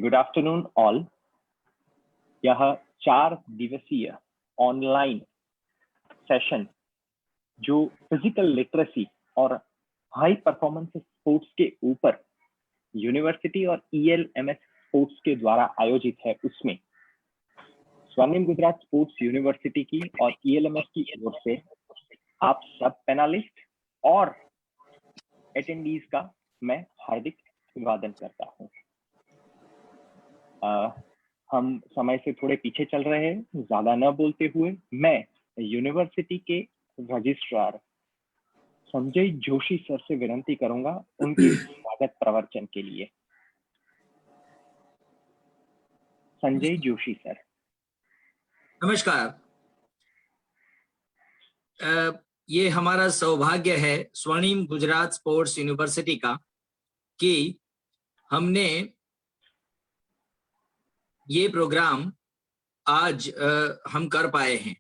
Good afternoon all. यह 4 दिवसीय online session जो फिजिकल लिटरेसी और हाई परफॉर्मेंस स्पोर्ट्स के ऊपर यूनिवर्सिटी और ELMS स्पोर्ट्स के द्वारा आयोजित है, उसमें स्वर्णिम गुजरात स्पोर्ट्स यूनिवर्सिटी की और ELMS की ओर से आप सब पैनलिस्ट और एटेंडीज का मैं हार्दिक अभिवादन करता हूं। हम समय से थोड़े पीछे चल रहे हैं, ज्यादा न बोलते हुए मैं यूनिवर्सिटी के रजिस्ट्रार संजय जोशी सर से विनती करूंगा उनके स्वागत प्रवचन के लिए। संजय जोशी सर। नमस्कार। ये हमारा सौभाग्य है स्वर्णिम गुजरात स्पोर्ट्स यूनिवर्सिटी का कि हमने ये प्रोग्राम आज हम कर पाए हैं।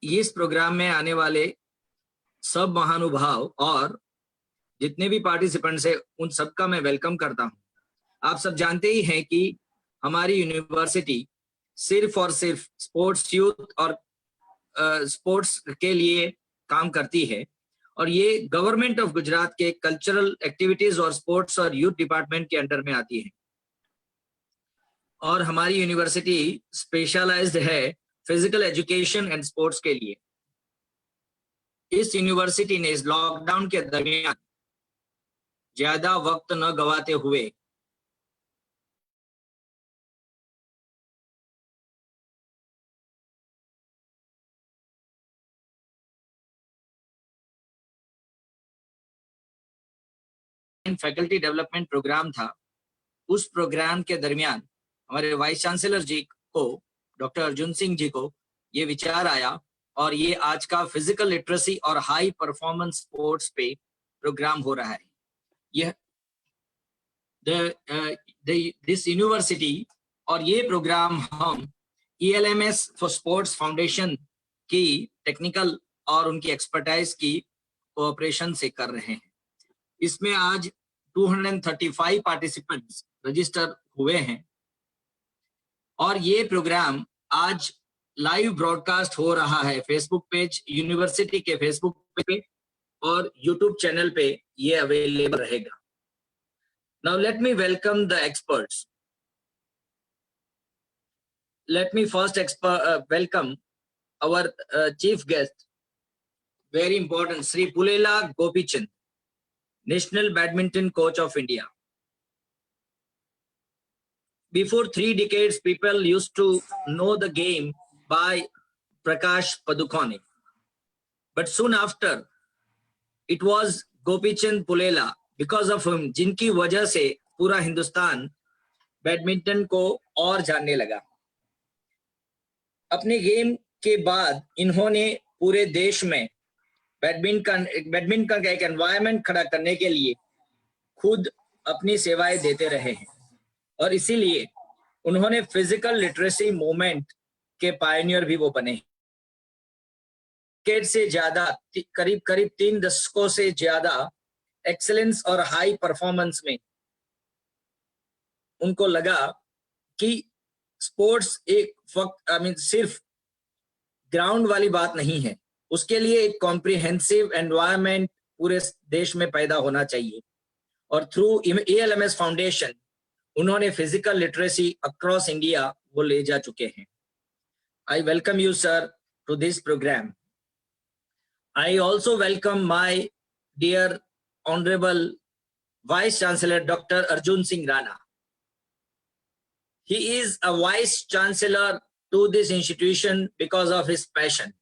इस प्रोग्राम में आने वाले सब महानुभाव और जितने भी पार्टिसिपेंट्स हैं उन सबका मैं वेलकम करता हूं। आप सब जानते ही हैं कि हमारी यूनिवर्सिटी सिर्फ और सिर्फ स्पोर्ट्स यूथ और स्पोर्ट्स के लिए काम करती है और ये गवर्नमेंट ऑफ गुजरात के कल्चरल एक्टिविटीज और स्पोर्ट्स और यूथ डिपार्टमेंट के अंडर में आती है। और हमारी यूनिवर्सिटी स्पेशलाइज्ड है फिजिकल एजुकेशन एंड स्पोर्ट्स के लिए। इस यूनिवर्सिटी ने इस लॉकडाउन के दरमियान ज्यादा वक्त न गवाते हुए फैकल्टी डेवलपमेंट प्रोग्राम था, उस प्रोग्राम के दरमियान हमारे वाइस चांसलर जी को, डॉक्टर अर्जुन सिंह जी को ये विचार आया और ये आज का फिजिकल लिटरेसी और हाई परफॉर्मेंस स्पोर्ट्स पे प्रोग्राम हो रहा है। यह दिस यूनिवर्सिटी और ये प्रोग्राम हम ELMS फॉर स्पोर्ट्स फाउंडेशन की टेक्निकल और उनकी एक्सपर्टाइज की कोऑपरेशन से कर रहे हैं। इसमें आज 235 पार्टिसिपेंट्स रजिस्टर हुए हैं और ये प्रोग्राम आज लाइव ब्रॉडकास्ट हो रहा है फेसबुक पेज, यूनिवर्सिटी के फेसबुक पे और यूट्यूब चैनल पे ये अवेलेबल रहेगा। Now let me welcome the experts. Let me first welcome our chief guest, very important, Shri Pullela Gopichand, National Badminton Coach of India. Before 3 decades, people used to know the game by Prakash Padukone. But soon after, it was Gopichand Pulela. Because of him, जिनकी वजह से पूरा Hindustan badminton को और जानने लगा। अपने game के बाद इन्होंने पूरे देश में बैडमिंटन का एक एनवायरनमेंट खड़ा करने के लिए खुद अपनी सेवाएं देते रहे हैं और इसीलिए उन्होंने फिजिकल लिटरेसी मूवमेंट के पायनियर भी वो बने। डेकेड से ज्यादा, करीब 3 दशकों से ज्यादा एक्सेलेंस और हाई परफॉर्मेंस में उनको लगा कि स्पोर्ट्स एक सिर्फ ग्राउंड वाली बात नहीं है, उसके लिए एक कॉम्प्रिहेंसिव एनवायरनमेंट पूरे देश में पैदा होना चाहिए और थ्रू ELMS फाउंडेशन उन्होंने फिजिकल लिटरेसी अक्रॉस इंडिया वो ले जा चुके हैं। I welcome you sir to this programme. I also welcome my dear honourable vice chancellor doctor Arjun Singh Rana. He is a vice chancellor to this institution because of his passion.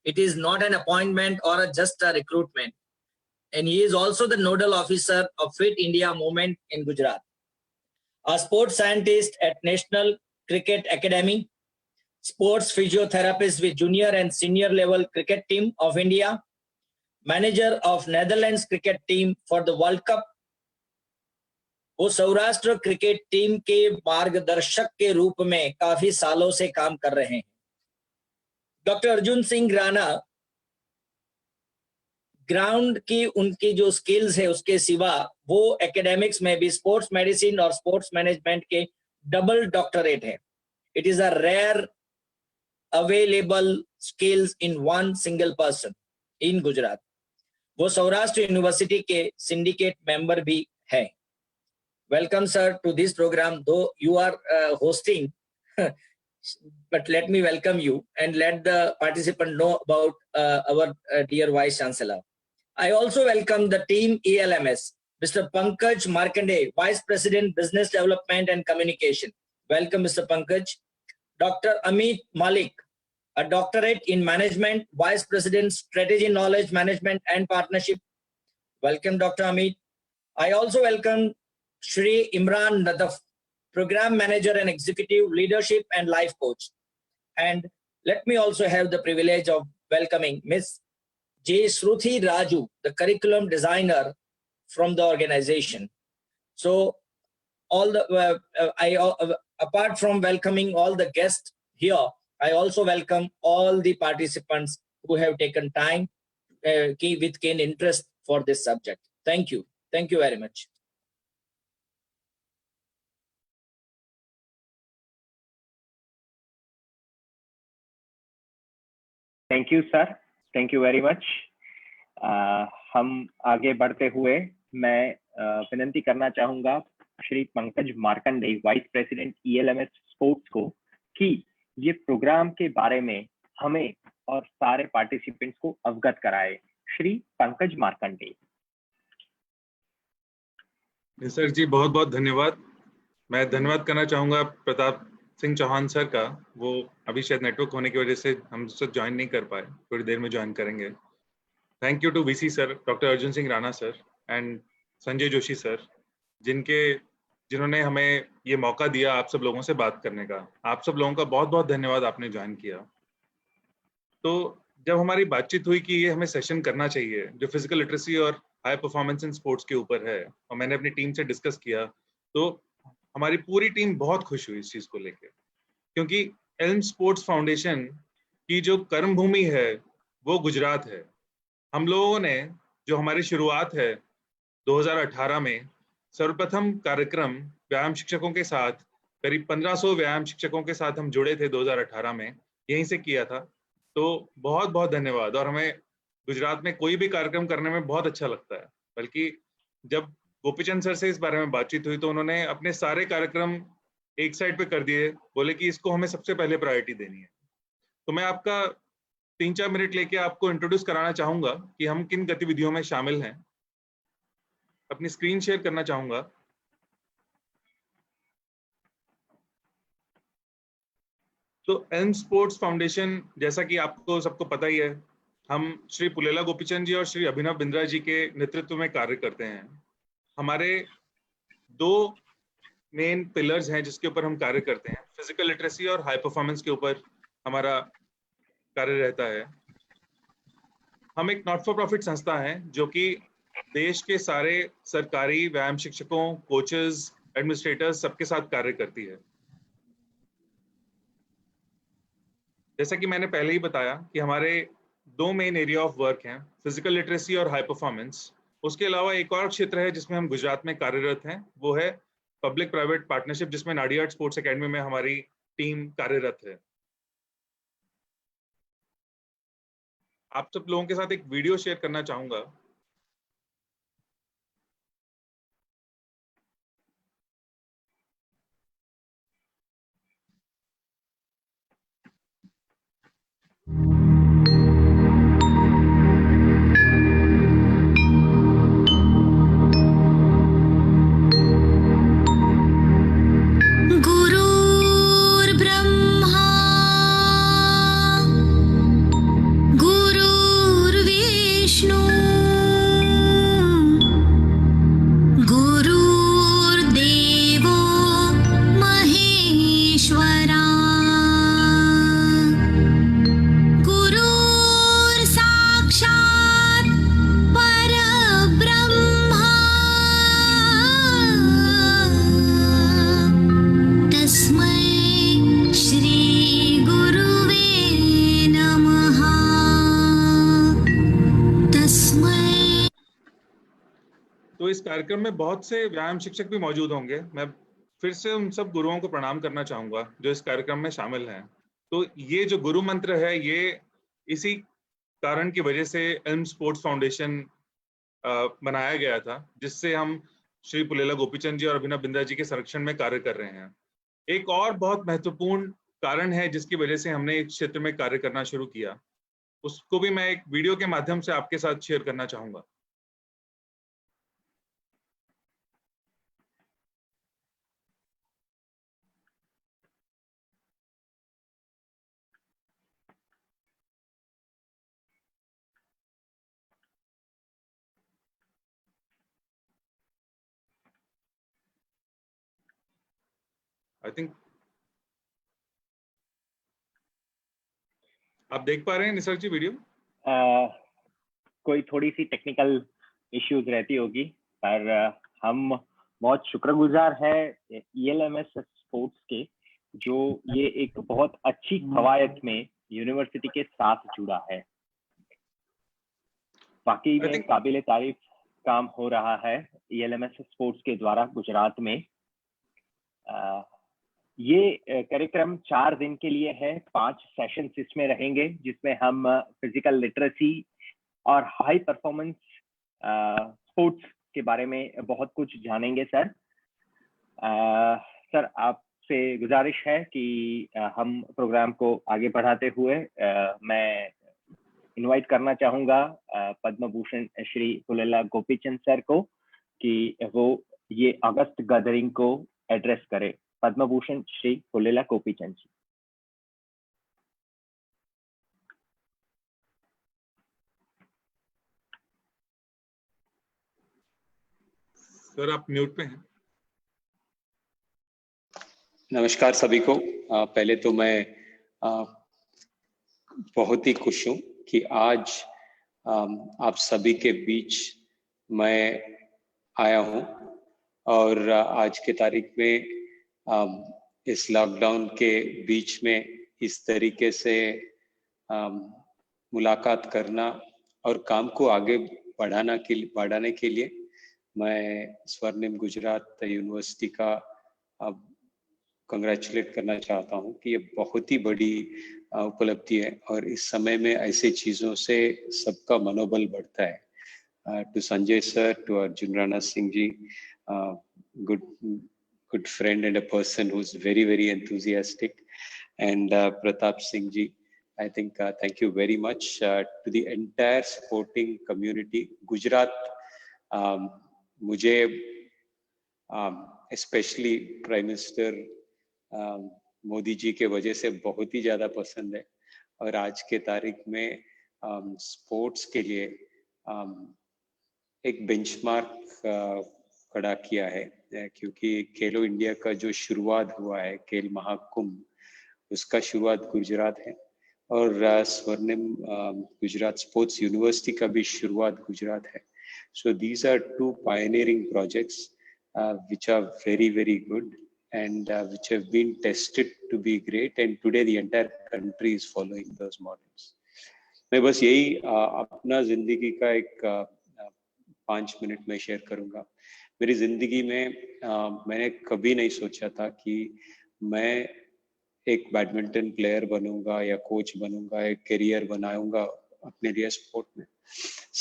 It is not an appointment or just a recruitment. And he is also the nodal officer of Fit India movement in Gujarat. A sports scientist at National Cricket Academy, sports physiotherapist with junior and senior level cricket team of India, manager of Netherlands cricket team for the World Cup. वो Saurashtra cricket team के मार्गदर्शक के रूप में काफी सालों से काम कर रहे हैं। डॉक्टर अर्जुन सिंह राणा ग्राउंड की उनकी जो स्किल्स है उसके सिवा वो एकेडमिक्स में भी स्पोर्ट्स मेडिसिन और स्पोर्ट्स मैनेजमेंट के डबल डॉक्टरेट है. It is a rare available skills in one single person in Gujarat. वो सौराष्ट्र यूनिवर्सिटी के सिंडिकेट मेंबर भी है. Welcome sir to this programme, though you are hosting but let me welcome you and let the participant know about our dear Vice Chancellor. I also welcome the team ELMS, Mr. Pankaj Markande, Vice President, Business Development and Communication. Welcome, Mr. Pankaj. Dr. Amit Malik, a doctorate in management, Vice President, Strategy, Knowledge Management and Partnership. Welcome, Dr. Amit. I also welcome Shri Imran Nadaf, Program Manager and Executive Leadership and Life Coach. And let me also have the privilege of welcoming Ms. J. Shruti Raju, the Curriculum Designer from the organization. So, all the apart from welcoming all the guests here, I also welcome all the participants who have taken time with keen interest for this subject. Thank you. Thank you very much. Thank you sir, thank you very much. हम आगे बढ़ते हुए मैं विनंती करना चाहूंगा Shri Pankaj Markande, vice president ELMS sports को, कि ये प्रोग्राम के बारे में हमें और सारे पार्टिसिपेंट्स को अवगत कराए. श्री पंकज मार्कंडे. सर जी, बहुत बहुत धन्यवाद. मैं धन्यवाद करना चाहूँगा प्रताप सिंह चौहान सर का. वो अभी शायद नेटवर्क होने की वजह से हम सब ज्वाइन नहीं कर पाए, थोड़ी देर में ज्वाइन करेंगे. Thank you to VC sir, doctor Arjun Singh Rana sir and Sanjay Joshi sir, जिन्होंने हमें ये मौका दिया आप सब लोगों से बात करने का. आप सब लोगों का बहुत बहुत धन्यवाद, आपने ज्वाइन किया. तो जब हमारी बातचीत हुई कि ये हमें सेशन करना चाहिए जो फिजिकल लिटरेसी और हाई परफॉर्मेंस इन स्पोर्ट्स के ऊपर है, और मैंने अपनी टीम से डिस्कस किया, तो हमारी पूरी टीम बहुत खुश हुई इस चीज को लेकर, क्योंकि एल्म स्पोर्ट्स फाउंडेशन की जो कर्म भूमि है वो गुजरात है. हम लोगों ने जो हमारी शुरुआत है 2018 में, सर्वप्रथम कार्यक्रम व्यायाम शिक्षकों के साथ, करीब 1500 व्यायाम शिक्षकों के साथ हम जुड़े थे 2018 में, यहीं से किया था. तो बहुत बहुत धन्यवाद. और हमें गुजरात में कोई भी कार्यक्रम करने में बहुत अच्छा लगता है. बल्कि जब गोपीचंद सर से इस बारे में बातचीत हुई तो उन्होंने अपने सारे कार्यक्रम एक साइड पे कर दिए, बोले कि इसको हमें सबसे पहले प्रायोरिटी देनी है. तो मैं आपका 3-4 मिनट लेके आपको इंट्रोड्यूस कराना चाहूंगा कि हम किन गतिविधियों में शामिल हैं. अपनी स्क्रीन शेयर करना चाहूंगा. तो एल्म स्पोर्ट्स फाउंडेशन, जैसा कि आपको सबको पता ही है, हम श्री पुलेला गोपीचंद जी और श्री अभिनव बिंद्रा जी के नेतृत्व में कार्य करते हैं. हमारे 2 मेन पिलर्स हैं जिसके ऊपर हम कार्य करते हैं. फिजिकल लिटरेसी और हाई परफॉर्मेंस के ऊपर हमारा कार्य रहता है. हम एक नॉट फॉर प्रॉफिट संस्था है जो कि देश के सारे सरकारी व्यायाम शिक्षकों, कोचेस, एडमिनिस्ट्रेटर्स सबके साथ कार्य करती है. जैसा कि मैंने पहले ही बताया कि हमारे 2 मेन एरिया ऑफ वर्क हैं, फिजिकल लिटरेसी और हाई परफॉर्मेंस. उसके अलावा एक और क्षेत्र है जिसमें हम गुजरात में कार्यरत हैं, वो है पब्लिक प्राइवेट पार्टनरशिप, जिसमें नाडियाड स्पोर्ट्स एकेडमी में हमारी टीम कार्यरत है. आप सब लोगों के साथ एक वीडियो शेयर करना चाहूंगा. गुरुर्विष्णु तो इस कार्यक्रम में बहुत से व्यायाम शिक्षक भी मौजूद होंगे। मैं फिर से उन सब गुरुओं को प्रणाम करना चाहूंगा जो इस कार्यक्रम में शामिल हैं। तो ये जो गुरु मंत्र है, ये इसी कारण की वजह से इल्म स्पोर्ट्स फाउंडेशन बनाया गया था, जिससे हम श्री पुलेला गोपीचंद जी और अभिनव बिंद्रा जी के संरक्षण में कार्य कर रहे हैं। एक और बहुत महत्वपूर्ण कारण है जिसकी वजह से हमने इस क्षेत्र में कार्य करना शुरू किया, उसको भी मैं एक वीडियो के माध्यम से आपके साथ शेयर करना चाहूंगा। आई थिंक आप देख पा रहे हैं निसर्ग जी वीडियो? कोई थोड़ी सी टेक्निकल इश्यूज रहती होगी, पर हम बहुत शुक्रगुजार है ELMS स्पोर्ट्स के, जो ये एक बहुत अच्छी कवायद में यूनिवर्सिटी के साथ जुड़ा है। बाकी में काबिले तारीफ काम हो रहा है ELMS स्पोर्ट्स के द्वारा गुजरात में। ये कार्यक्रम 4 दिन के लिए है, 5 सेशंस इसमें रहेंगे, जिसमें हम फिजिकल लिटरेसी और हाई परफॉर्मेंस स्पोर्ट्स के बारे में बहुत कुछ जानेंगे। सर आपसे गुजारिश है कि हम प्रोग्राम को आगे बढ़ाते हुए मैं इनवाइट करना चाहूंगा पद्म भूषण श्री पुलेला गोपीचंद सर को कि वो ये अगस्त गैदरिंग को एड्रेस करे। पद्म भूषण श्री पुलेला गोपीचंद जी। सर आप म्यूट पे हैं। नमस्कार सभी को। पहले तो मैं बहुत ही खुश हूँ कि आज आप सभी के बीच मैं आया हूँ और आज के तारीख में इस लॉकडाउन के बीच में इस तरीके से मुलाकात करना और काम को आगे बढ़ाने के लिए मैं स्वर्णिम गुजरात यूनिवर्सिटी का कंग्रेचुलेट करना चाहता हूँ कि ये बहुत ही बड़ी उपलब्धि है और इस समय में ऐसे चीजों से सबका मनोबल बढ़ता है। To Sanjay sir, to Arjun Rana Singh ji, good friend and a person who's very, very enthusiastic, and Pratap Singh ji, I think thank you very much to the entire sporting community. Gujarat, मुझे especially Prime Minister Modi ji के वजह से बहुत ही ज्यादा पसंद है और आज के तारीख में स्पोर्ट्स के लिए एक बेंचमार्क खड़ा किया है, क्योंकि खेलो इंडिया का जो शुरुआत हुआ है, खेल महाकुंभ, उसका शुरुआत गुजरात है और स्वर्णिम गुजरात स्पोर्ट्स यूनिवर्सिटी का भी शुरुआत गुजरात है। So these are two pioneering projects which are very, very good and which have been tested to be great, and today the entire country is following those models. मैं बस यही अपना जिंदगी का एक 5 मिनट में शेयर करूंगा। मेरी जिंदगी में मैंने कभी नहीं सोचा था कि मैं एक बैडमिंटन प्लेयर बनूंगा या कोच बनूंगा, एक करियर बनाऊंगा अपने लिए स्पोर्ट में।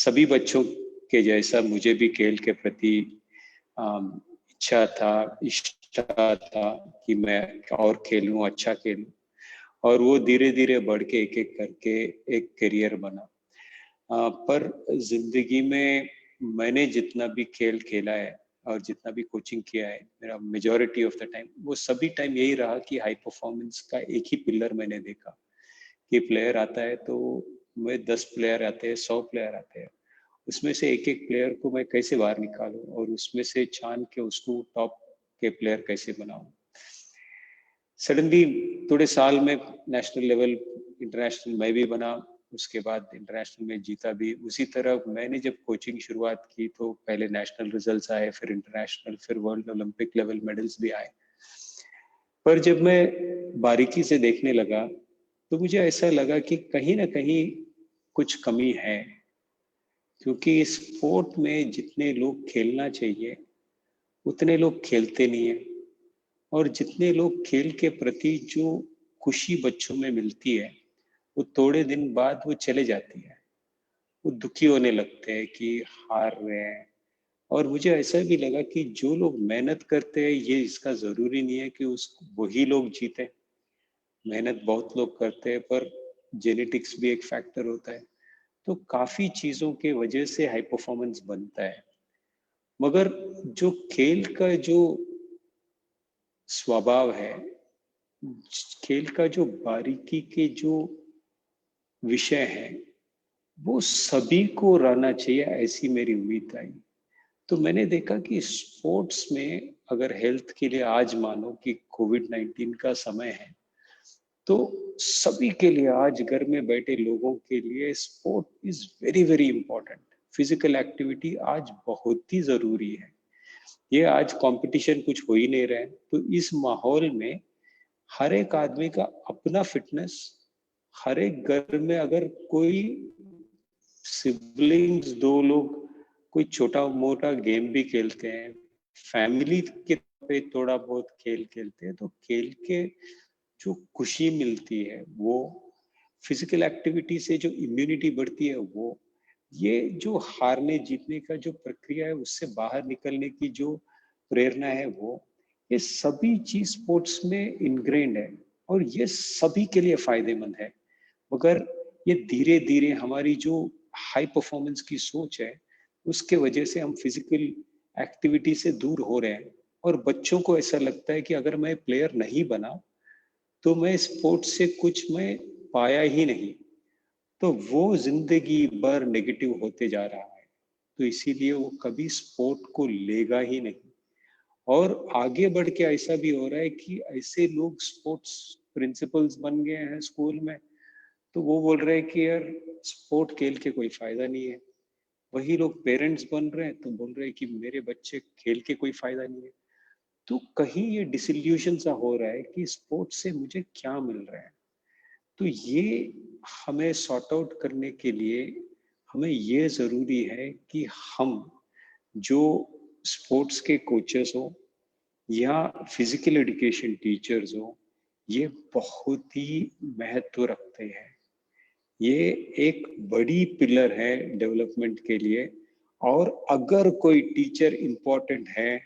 सभी बच्चों के जैसा मुझे भी खेल के प्रति इच्छा था, इच्छा था कि मैं और खेलूं, अच्छा खेलूं, और वो धीरे धीरे बढ़ के एक एक करके एक करियर बना। पर जिंदगी में मैंने जितना भी खेल खेला है और जितना भी कोचिंग किया है, मेरा मेजॉरिटी ऑफ द टाइम वो सभी टाइम यही रहा कि हाई परफॉर्मेंस का एक ही पिलर मैंने देखा कि प्लेयर आता है तो मैं 10 प्लेयर आते हैं, 100 प्लेयर आते हैं, उसमें से एक एक प्लेयर को मैं कैसे बाहर निकालूं और उसमें से छान के उसको टॉप के प्लेयर कैसे बनाऊं। सडनली थोड़े साल में नेशनल लेवल, इंटरनेशनल मैं भी बना, उसके बाद इंटरनेशनल में जीता भी। उसी तरह मैंने जब कोचिंग शुरुआत की तो पहले नेशनल रिजल्ट्स आए, फिर इंटरनेशनल, फिर वर्ल्ड ओलंपिक लेवल मेडल्स भी आए। पर जब मैं बारीकी से देखने लगा तो मुझे ऐसा लगा कि कहीं ना कहीं कुछ कमी है, क्योंकि स्पोर्ट में जितने लोग खेलना चाहिए उतने लोग खेलते नहीं है, और जितने लोग खेल के प्रति जो खुशी बच्चों में मिलती है वो थोड़े दिन बाद वो चले जाती है। वो दुखी होने लगते हैं कि हार रहे हैं। और मुझे ऐसा भी लगा कि जो लोग मेहनत करते हैं ये इसका जरूरी नहीं है कि उस वही लोग जीते। मेहनत बहुत लोग करते हैं पर जेनेटिक्स भी एक फैक्टर होता है। तो काफी चीजों के वजह से हाई परफॉर्मेंस बनता है। मगर जो खेल का जो स्वभाव है, खेल का जो बारीकी के जो विषय है, वो सभी को रहना चाहिए, ऐसी मेरी उम्मीद आई। तो मैंने देखा कि स्पोर्ट्स में अगर हेल्थ के लिए आज मानो कि कोविड-19 का समय है, तो सभी के लिए आज घर में बैठे लोगों के लिए sport is very very important. Physical activity आज बहुत ही जरूरी है। ये आज कंपटीशन कुछ हो ही नहीं रहा है, तो इस माहौल में हर एक आदमी का अपना फिटनेस, हर एक घर में अगर कोई सिबलिंग्स दो लोग कोई छोटा मोटा गेम भी खेलते हैं, फैमिली के पे थोड़ा बहुत खेल खेलते हैं, तो खेल के जो खुशी मिलती है वो, फिजिकल एक्टिविटी से जो इम्यूनिटी बढ़ती है वो, ये जो हारने जीतने का जो प्रक्रिया है उससे बाहर निकलने की जो प्रेरणा है वो, ये सभी चीज स्पोर्ट्स में इनग्रेन्ड है और ये सभी के लिए फायदेमंद है। मगर ये धीरे धीरे हमारी जो हाई परफॉर्मेंस की सोच है उसके वजह से हम फिजिकल एक्टिविटी से दूर हो रहे हैं, और बच्चों को ऐसा लगता है कि अगर मैं प्लेयर नहीं बना तो मैं स्पोर्ट्स से कुछ मैं पाया ही नहीं, तो वो जिंदगी भर नेगेटिव होते जा रहा है। तो इसीलिए वो कभी स्पोर्ट को लेगा ही नहीं। और आगे बढ़ के ऐसा भी हो रहा है कि ऐसे लोग स्पोर्ट्स प्रिंसिपल्स बन गए हैं स्कूल में, तो वो बोल रहे हैं कि यार स्पोर्ट खेल के कोई फायदा नहीं है। वही लोग पेरेंट्स बन रहे हैं तो बोल रहे हैं कि मेरे बच्चे खेल के कोई फायदा नहीं है। तो कहीं ये डिसल्यूशन सा हो रहा है कि स्पोर्ट्स से मुझे क्या मिल रहा है। तो ये हमें सॉर्ट आउट करने के लिए हमें ये जरूरी है कि हम जो स्पोर्ट्स के कोचेस हो या फिजिकल एजुकेशन टीचर्स हो, ये बहुत ही महत्व रखते हैं। ये एक बड़ी पिलर है डेवलपमेंट के लिए। और अगर कोई टीचर इम्पोर्टेंट है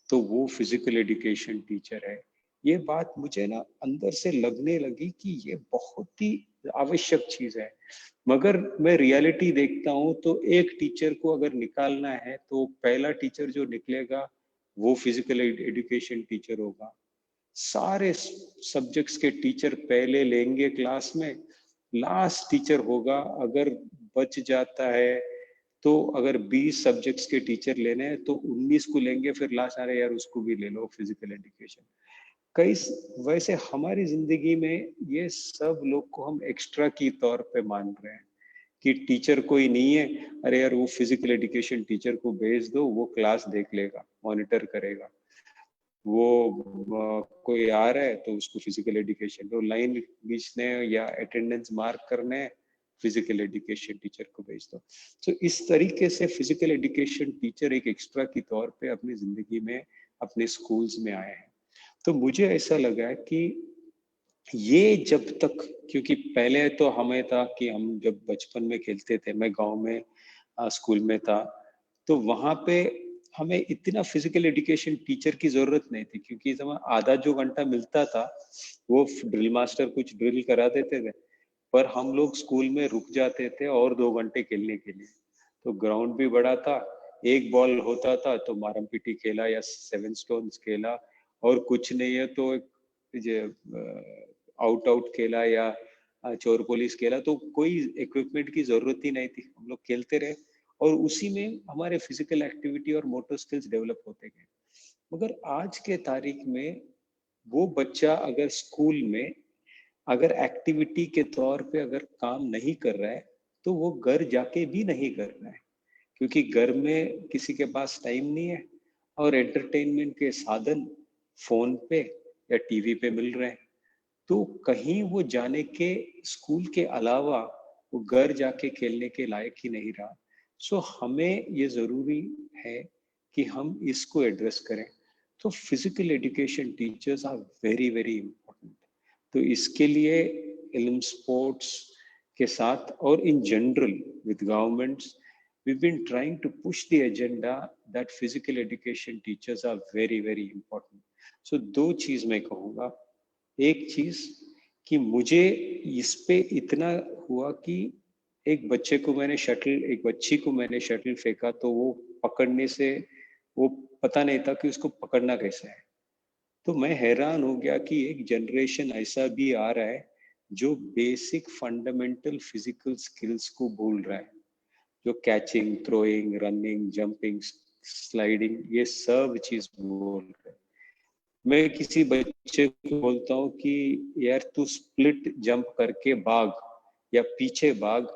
तो वो फिजिकल एजुकेशन टीचर है। ये बात मुझे ना अंदर से लगने लगी कि ये बहुत ही आवश्यक चीज है। मगर मैं रियलिटी देखता हूँ तो एक टीचर को अगर निकालना है तो पहला टीचर जो निकलेगा वो फिजिकल एजुकेशन टीचर होगा। सारे सब्जेक्ट्स के टीचर पहले लेंगे क्लास में, लास्ट टीचर होगा। अगर बच जाता है तो अगर 20 सब्जेक्ट्स के टीचर लेने हैं तो 19 को लेंगे, फिर लास्ट आ रहे यार उसको भी ले लो फिजिकल एजुकेशन। कई वैसे हमारी जिंदगी में ये सब लोग को हम एक्स्ट्रा की तौर पे मान रहे हैं कि टीचर कोई नहीं है, अरे यार वो फिजिकल एजुकेशन टीचर को भेज दो, वो क्लास देख लेगा, मॉनिटर करेगा। वो कोई आ रहा है तो उसको फिजिकल एजुकेशन, तो लाइन खींचने या अटेंडेंस मार्क करने, फिजिकल एजुकेशन टीचर को भेज दो। तो इस तरीके से फिजिकल एजुकेशन टीचर एक एक्स्ट्रा की तौर पे अपनी जिंदगी में अपने स्कूल्स में आए हैं। तो मुझे ऐसा लगा कि ये जब तक, क्योंकि पहले तो हमें था कि हम जब बचपन में खेलते थे, मैं गांव में स्कूल में था, तो वहां पे हमें इतना फिजिकल एजुकेशन टीचर की जरूरत नहीं थी, क्योंकि समय आधा जो घंटा मिलता था वो ड्रिल मास्टर कुछ ड्रिल करा देते थे, पर हम लोग स्कूल में रुक जाते थे और 2 घंटे खेलने के लिए। तो ग्राउंड भी बड़ा था, एक बॉल होता था तो मारम पीटी खेला या 7 स्टोन्स खेला, और कुछ नहीं है तो आउट आउट खेला या चोर पुलिस खेला। तो कोई इक्विपमेंट की जरूरत ही नहीं थी, हम लोग खेलते रहे और उसी में हमारे फिजिकल एक्टिविटी और मोटर स्किल्स डेवलप होते गए। मगर आज के तारीख में वो बच्चा अगर स्कूल में अगर एक्टिविटी के तौर पे अगर काम नहीं कर रहा है तो वो घर जाके भी नहीं कर रहा है, क्योंकि घर में किसी के पास टाइम नहीं है और एंटरटेनमेंट के साधन फोन पे या टीवी पे मिल रहे हैं। तो कहीं वो जाने के, स्कूल के अलावा वो घर जाके खेलने के लायक ही नहीं रहा। सो हमें ये जरूरी है कि हम इसको एड्रेस करें। तो physical education teachers are very very important. तो इसके लिए इल्म स्पोर्ट्स के साथ और in general with governments we've been trying to push the agenda that physical education teachers are very very important. So दो चीज मैं कहूँगा। एक चीज कि मुझे इस पे इतना हुआ कि एक बच्चे को मैंने शटल एक बच्ची को मैंने शटल फेंका तो वो पकड़ने से वो पता नहीं था कि उसको पकड़ना कैसे है। तो मैं हैरान हो गया कि एक जनरेशन ऐसा भी आ रहा है जो बेसिक फंडामेंटल फिजिकल स्किल्स को भूल रहा है, जो catching, throwing, running, jumping, sliding, ये सब चीज बोल रहे हैं। मैं किसी बच्चे को बोलता हूँ कि यार तू स्प्लिट जंप करके भाग या पीछे भाग,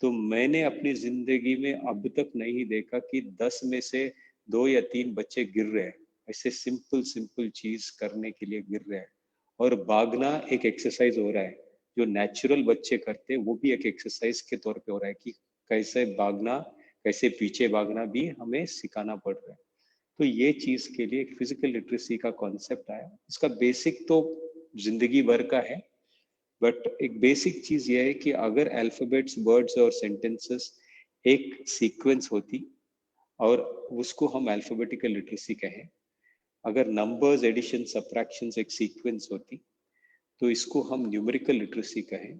तो मैंने अपनी जिंदगी में अब तक नहीं देखा कि 10 में से 2 या 3 बच्चे गिर रहे हैं। ऐसे सिंपल सिंपल चीज करने के लिए गिर रहे हैं। और भागना एक एक्सरसाइज हो रहा है, जो नेचुरल बच्चे करते हैं वो भी एक एक्सरसाइज के तौर पे हो रहा है कि कैसे भागना, कैसे पीछे भागना भी हमें सिखाना पड़ रहा है। तो ये चीज के लिए एक फिजिकल लिटरेसी का कॉन्सेप्ट आया। इसका बेसिक तो जिंदगी भर का है, बट एक बेसिक चीज ये है कि अगर अल्फाबेट्स, वर्ड्स और सेंटेंसेस एक सीक्वेंस होती और उसको हम अल्फाबेटिकल लिटरेसी कहें, अगर नंबर्स, एडिशन, सबट्रैक्शंस एक सीक्वेंस होती तो इसको हम न्यूमेरिकल लिटरेसी कहें।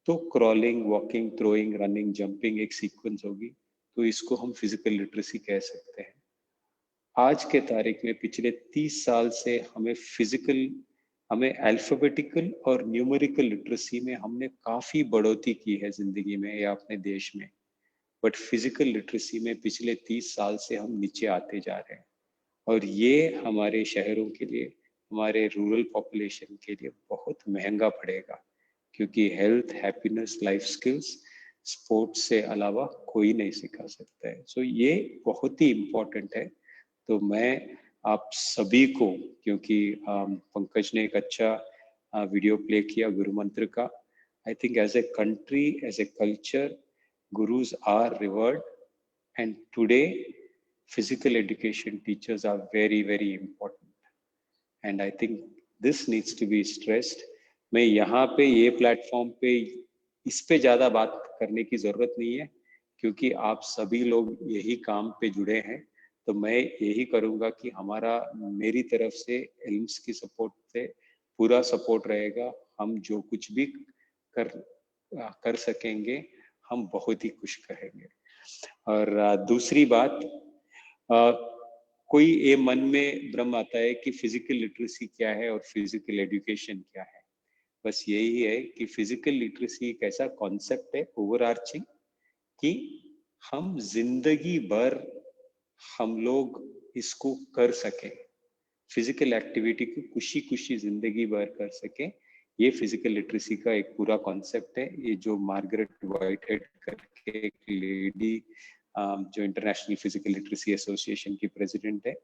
तो crawling, walking, throwing, running, jumping एक सीक्वेंस होगी तो इसको हम फिजिकल लिटरेसी कह सकते हैं। आज के तारीख में पिछले 30 साल से हमें अल्फाबेटिकल और न्यूमेरिकल लिटरेसी में हमने काफी बढ़ोतरी की है जिंदगी में या अपने देश में, बट फिजिकल लिटरेसी में पिछले 30 साल से हम नीचे आते जा रहे हैं। और ये हमारे शहरों के लिए, हमारे रूरल पॉपुलेशन के लिए बहुत महंगा पड़ेगा, क्योंकि health, happiness, life skills sports से अलावा कोई नहीं सिखा सकता है। सो ये बहुत ही इम्पोर्टेंट है। तो मैं आप सभी को, क्योंकि पंकज ने एक अच्छा वीडियो प्ले किया गुरु मंत्र का, I think as a country, as a culture, gurus are revered, and today physical education teachers are very very important, and I think this needs to be stressed. मैं यहाँ पे ये प्लेटफॉर्म पे इस पे ज्यादा बात करने की जरूरत नहीं है, क्योंकि आप सभी लोग यही काम पे जुड़े हैं। तो मैं यही करूँगा कि मेरी तरफ से इल्म्स की सपोर्ट से पूरा सपोर्ट रहेगा। हम जो कुछ भी कर सकेंगे हम बहुत ही खुश करेंगे। और दूसरी बात, कोई ये मन में भ्रम आता है कि फिजिकल लिटरेसी क्या है और फिजिकल एजुकेशन क्या है। बस यही है कि फिजिकल लिटरेसी एक ऐसा कॉन्सेप्ट है ओवरआर्चिंग कि हम जिंदगी भर हम लोग इसको कर सके, फिजिकल एक्टिविटी को खुशी खुशी जिंदगी भर कर सके। ये फिजिकल लिटरेसी का एक पूरा कॉन्सेप्ट है। ये जो मार्गरेट व्हाइटहेड करके एक लेडी जो इंटरनेशनल फिजिकल लिटरेसी एसोसिएशन की प्रेसिडेंट है,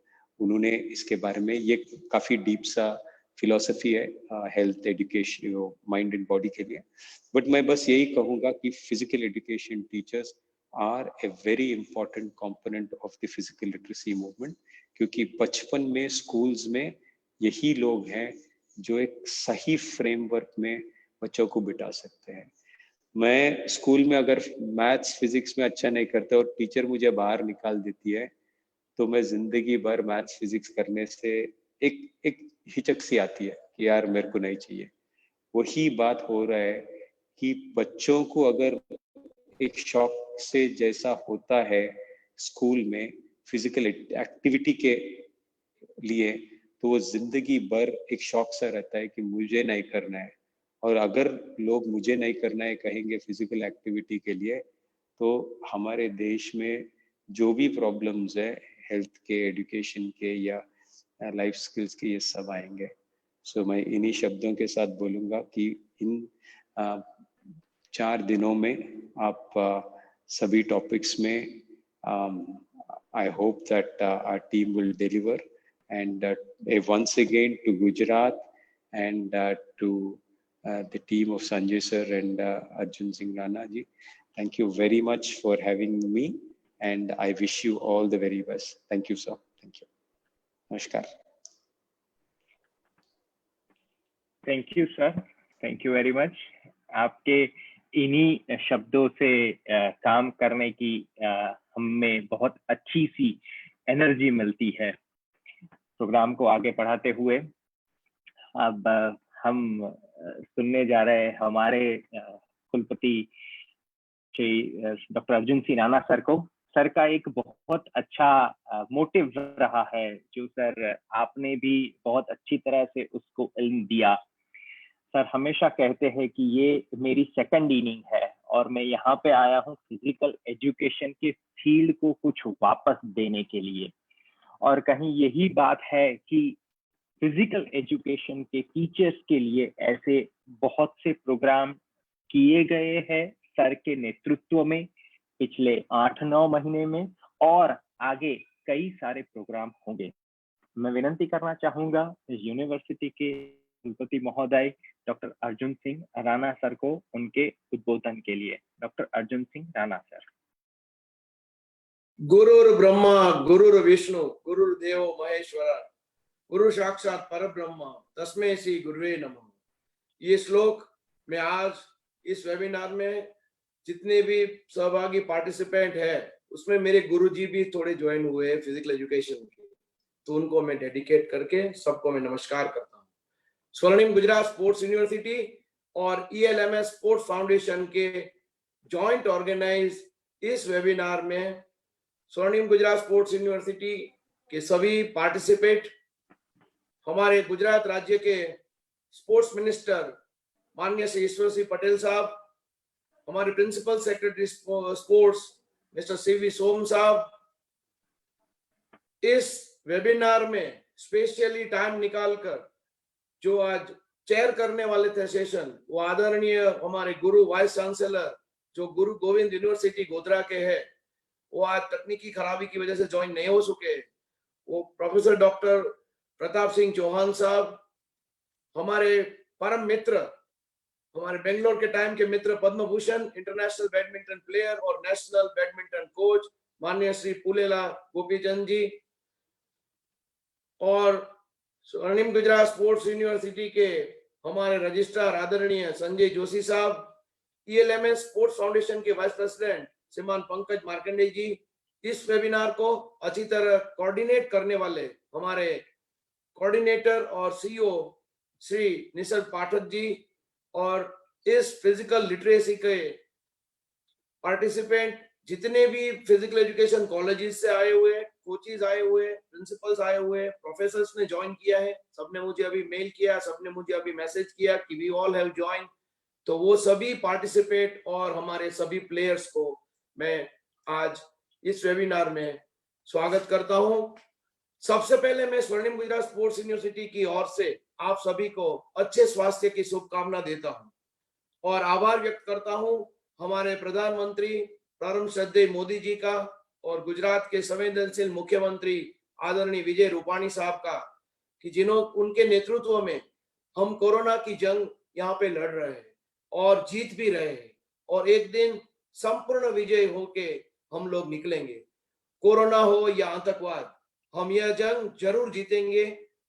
उन्होंने इसके बारे में, ये काफी डीप सा फिलॉसफी है health, education, mind and body के लिए। बट मैं बस यही कहूँगा कि physical education teachers are a very important component of the physical literacy movement, क्योंकि बचपन में स्कूल्स में यही लोग हैं जो एक सही फ्रेमवर्क में बच्चों को बिठा सकते हैं। मैं स्कूल में अगर मैथ्स, फिजिक्स में अच्छा नहीं करता और टीचर मुझे बाहर निकाल देती है, तो मैं जिंदगी भर मैथ्स, फिजिक्स करने से एक हिचक सी आती है कि यार मेरे को नहीं चाहिए। वही बात हो रहा है कि बच्चों को अगर एक शौक से जैसा होता है स्कूल में फिजिकल एक्टिविटी के लिए, तो वो जिंदगी भर एक शौक सा रहता है कि मुझे नहीं करना है। और अगर लोग मुझे नहीं करना है कहेंगे फिजिकल एक्टिविटी के लिए, तो हमारे देश में जो भी प्रॉब्लम्स है हेल्थ के, एजुकेशन के या लाइफ स्किल्स के, ये सब आएंगे। सो मैं इन्हीं शब्दों के साथ बोलूँगा कि इन 4 दिनों में आप सभी टॉपिक्स में I hope that our team will deliver, and once again to Gujarat and to the team of Sanjay sir and Arjun Singh Rana ji, Thank you very much for having me, and I wish you all the very best. Thank you, sir. Thank you. Namaskar. Thank you sir, thank you very much. आपके इन्हीं शब्दों से काम करने की हमें बहुत अच्छी सी एनर्जी मिलती है प्रोग्राम को आगे बढ़ाते हुए। अब हम सुनने जा रहे हैं हमारे कुलपति श्री डॉक्टर अर्जुन सिंह राणा सर को। सर का एक बहुत अच्छा मोटिव रहा है, जो सर आपने भी बहुत अच्छी तरह से उसको इल्म दिया। सर हमेशा कहते हैं कि ये मेरी सेकंड इनिंग है और मैं यहाँ पे आया हूँ फिजिकल एजुकेशन के फील्ड को कुछ वापस देने के लिए। और कहीं यही बात है कि फिजिकल एजुकेशन के टीचर्स के लिए ऐसे बहुत से प्रोग्राम किए गए हैं सर के नेतृत्व में पिछले 8-9 महीने में, और आगे कई सारे प्रोग्राम होंगे। मैं विनती करना चाहूंगा यूनिवर्सिटी के कुलपति महोदय डॉक्टर अर्जुन सिंह राणा सर को उनके उद्बोधन के लिए। Doctor Arjun Singh Rana sir. गुरुर् ब्रह्मा गुरुर् विष्णु गुरुर्देव महेश्वर गुरु साक्षात परब्रह्म तस्मै श्री गुरुवे नमः। ये श्लोक मैं आज इस वेबिनार में जितने भी सहभागी पार्टिसिपेंट है उसमें मेरे गुरुजी भी थोड़े ज्वाइन हुए हैं फिजिकल एजुकेशन के, तो उनको मैं डेडिकेट करके सबको मैं नमस्कार करता हूँ। स्वर्णिम गुजरात स्पोर्ट्स यूनिवर्सिटी और ELMS स्पोर्ट्स फाउंडेशन के जॉइंट ऑर्गेनाइज इस वेबिनार में स्वर्णिम गुजरात स्पोर्ट्स यूनिवर्सिटी के सभी पार्टिसिपेंट, हमारे गुजरात राज्य के स्पोर्ट्स मिनिस्टर माननीय श्री ईश्वर सिंह पटेल साहब, हमारे principal secretary sports mister CV Som साहब, इस वेबिनार में स्पेशली टाइम निकालकर जो आज चेयर करने वाले थे सेशन, वो आदरणीय हमारे गुरु वाइस चांसलर जो गुरु गोविंद यूनिवर्सिटी गोधरा के हैं, वो आज तकनीकी खराबी की वजह से ज्वाइन नहीं हो सके, वो प्रोफेसर डॉक्टर प्रताप सिंह चौहान साहब, हमारे परम मित्र, हमारे बेंगलोर के टाइम के मित्र Padma Bhushan international badminton player और नेशनल बैडमिंटन कोच माननीय श्री पुलेला गोपीचंद जी, और स्वर्णिम गुजरात स्पोर्ट्स यूनिवर्सिटी के हमारे रजिस्ट्रार आदरणीय संजय जोशी साहब, ELMS स्पोर्ट्स फाउंडेशन के वाइस प्रेसिडेंट श्रीमान पंकज मार्कंडे जी, इस वेबिनार को अच्छी तरह कोऑर्डिनेट करने वाले हमारे कोऑर्डिनेटर और CEO श्री निशल पाठक जी, और इस फिजिकल लिटरेसी के पार्टिसिपेंट जितने भी फिजिकल एजुकेशन कॉलेजेस से आए हुए, कोचेस आए हुए, प्रिंसिपल्स आए हुए, प्रोफेसर्स ने ज्वाइन किया है, सबने मुझे अभी मेल किया, सबने मुझे अभी मैसेज किया कि वी ऑल हैव ज्वाइन, तो वो सभी पार्टिसिपेंट और हमारे सभी प्लेयर्स को मैं आज इस वेबिनार में स्वागत करता हूं। सबसे पहले मैं स्वर्णिम गुजरात स्पोर्ट्स यूनिवर्सिटी की ओर से आप सभी को अच्छे स्वास्थ्य की शुभकामना देता हूं और आभार व्यक्त करता हूं हमारे प्रधानमंत्री परम श्रद्धेय मोदी जी का और गुजरात के संवेदनशील मुख्यमंत्री आदरणीय विजय रूपाणी साहब का, कि जिन्हों उनके नेतृत्व में हम कोरोना की जंग यहाँ पे लड़ रहे हैं और जीत भी रहे हैं, और एक दिन संपूर्ण विजय होके हम लोग निकलेंगे। कोरोना हो या आतंकवाद, हम यह जंग जरूर जीतेंगे,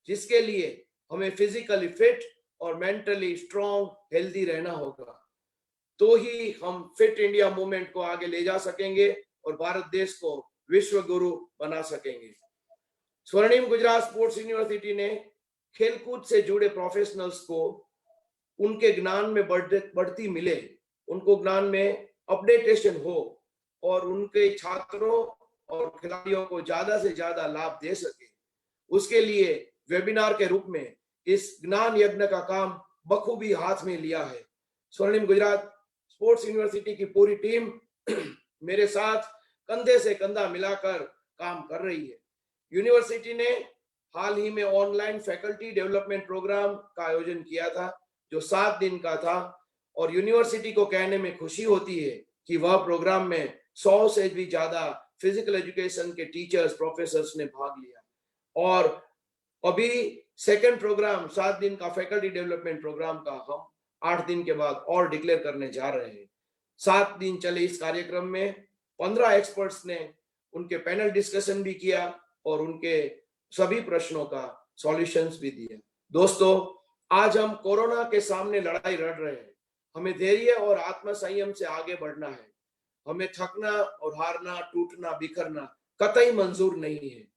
जिसके लिए हमें फिजिकली फिट और मेंटली स्ट्रॉन्ग हेल्दी रहना होगा, तो ही हम फिट इंडिया मूवमेंट को आगे ले जा सकेंगे और भारत देश को विश्व गुरु बना सकेंगे। स्वर्णिम गुजरात स्पोर्ट्स यूनिवर्सिटी ने खेलकूद से जुड़े प्रोफेशनल्स को उनके ज्ञान में बढ़ती मिले, उनको ज्ञान में अपडेटेशन हो और उनके छात्रों और खिलाड़ियों को ज्यादा से ज्यादा लाभ दे सके, उसके लिए वेबिनार के रूप में इस ज्ञान यज्ञ का काम बखूबी हाथ में लिया है। स्वर्णिम गुजरात स्पोर्ट्स यूनिवर्सिटी की पूरी टीम मेरे साथ कंधे से कंधा मिलाकर काम कर रही है। यूनिवर्सिटी ने हाल ही में ऑनलाइन फैकल्टी डेवलपमेंट प्रोग्राम का आयोजन किया था, जो 7 दिन का था, और यूनिवर्सिटी को कहने में खुशी होती है कि वह प्रोग्राम में 100 से भी ज्यादा फिजिकल एजुकेशन के टीचर्स प्रोफेसर्स ने भाग लिया, और अभी सेकंड प्रोग्राम 7 दिन का फैकल्टी डेवलपमेंट प्रोग्राम का हम 8 दिन के बाद और डिक्लेयर करने जा रहे हैं। 7 दिन चले इस कार्यक्रम में 15 एक्सपर्ट्स ने उनके पैनल डिस्कशन भी किया और उनके सभी प्रश्नों का सॉल्यूशंस भी दिए। दोस्तों, आज हम कोरोना के सामने लड़ाई लड़ रहे हैं। हमें धैर्य और आत्म संयम से आगे बढ़ना है। हमें थकना और हारना, टूटना, बिखरना कतई मंजूर नहीं है।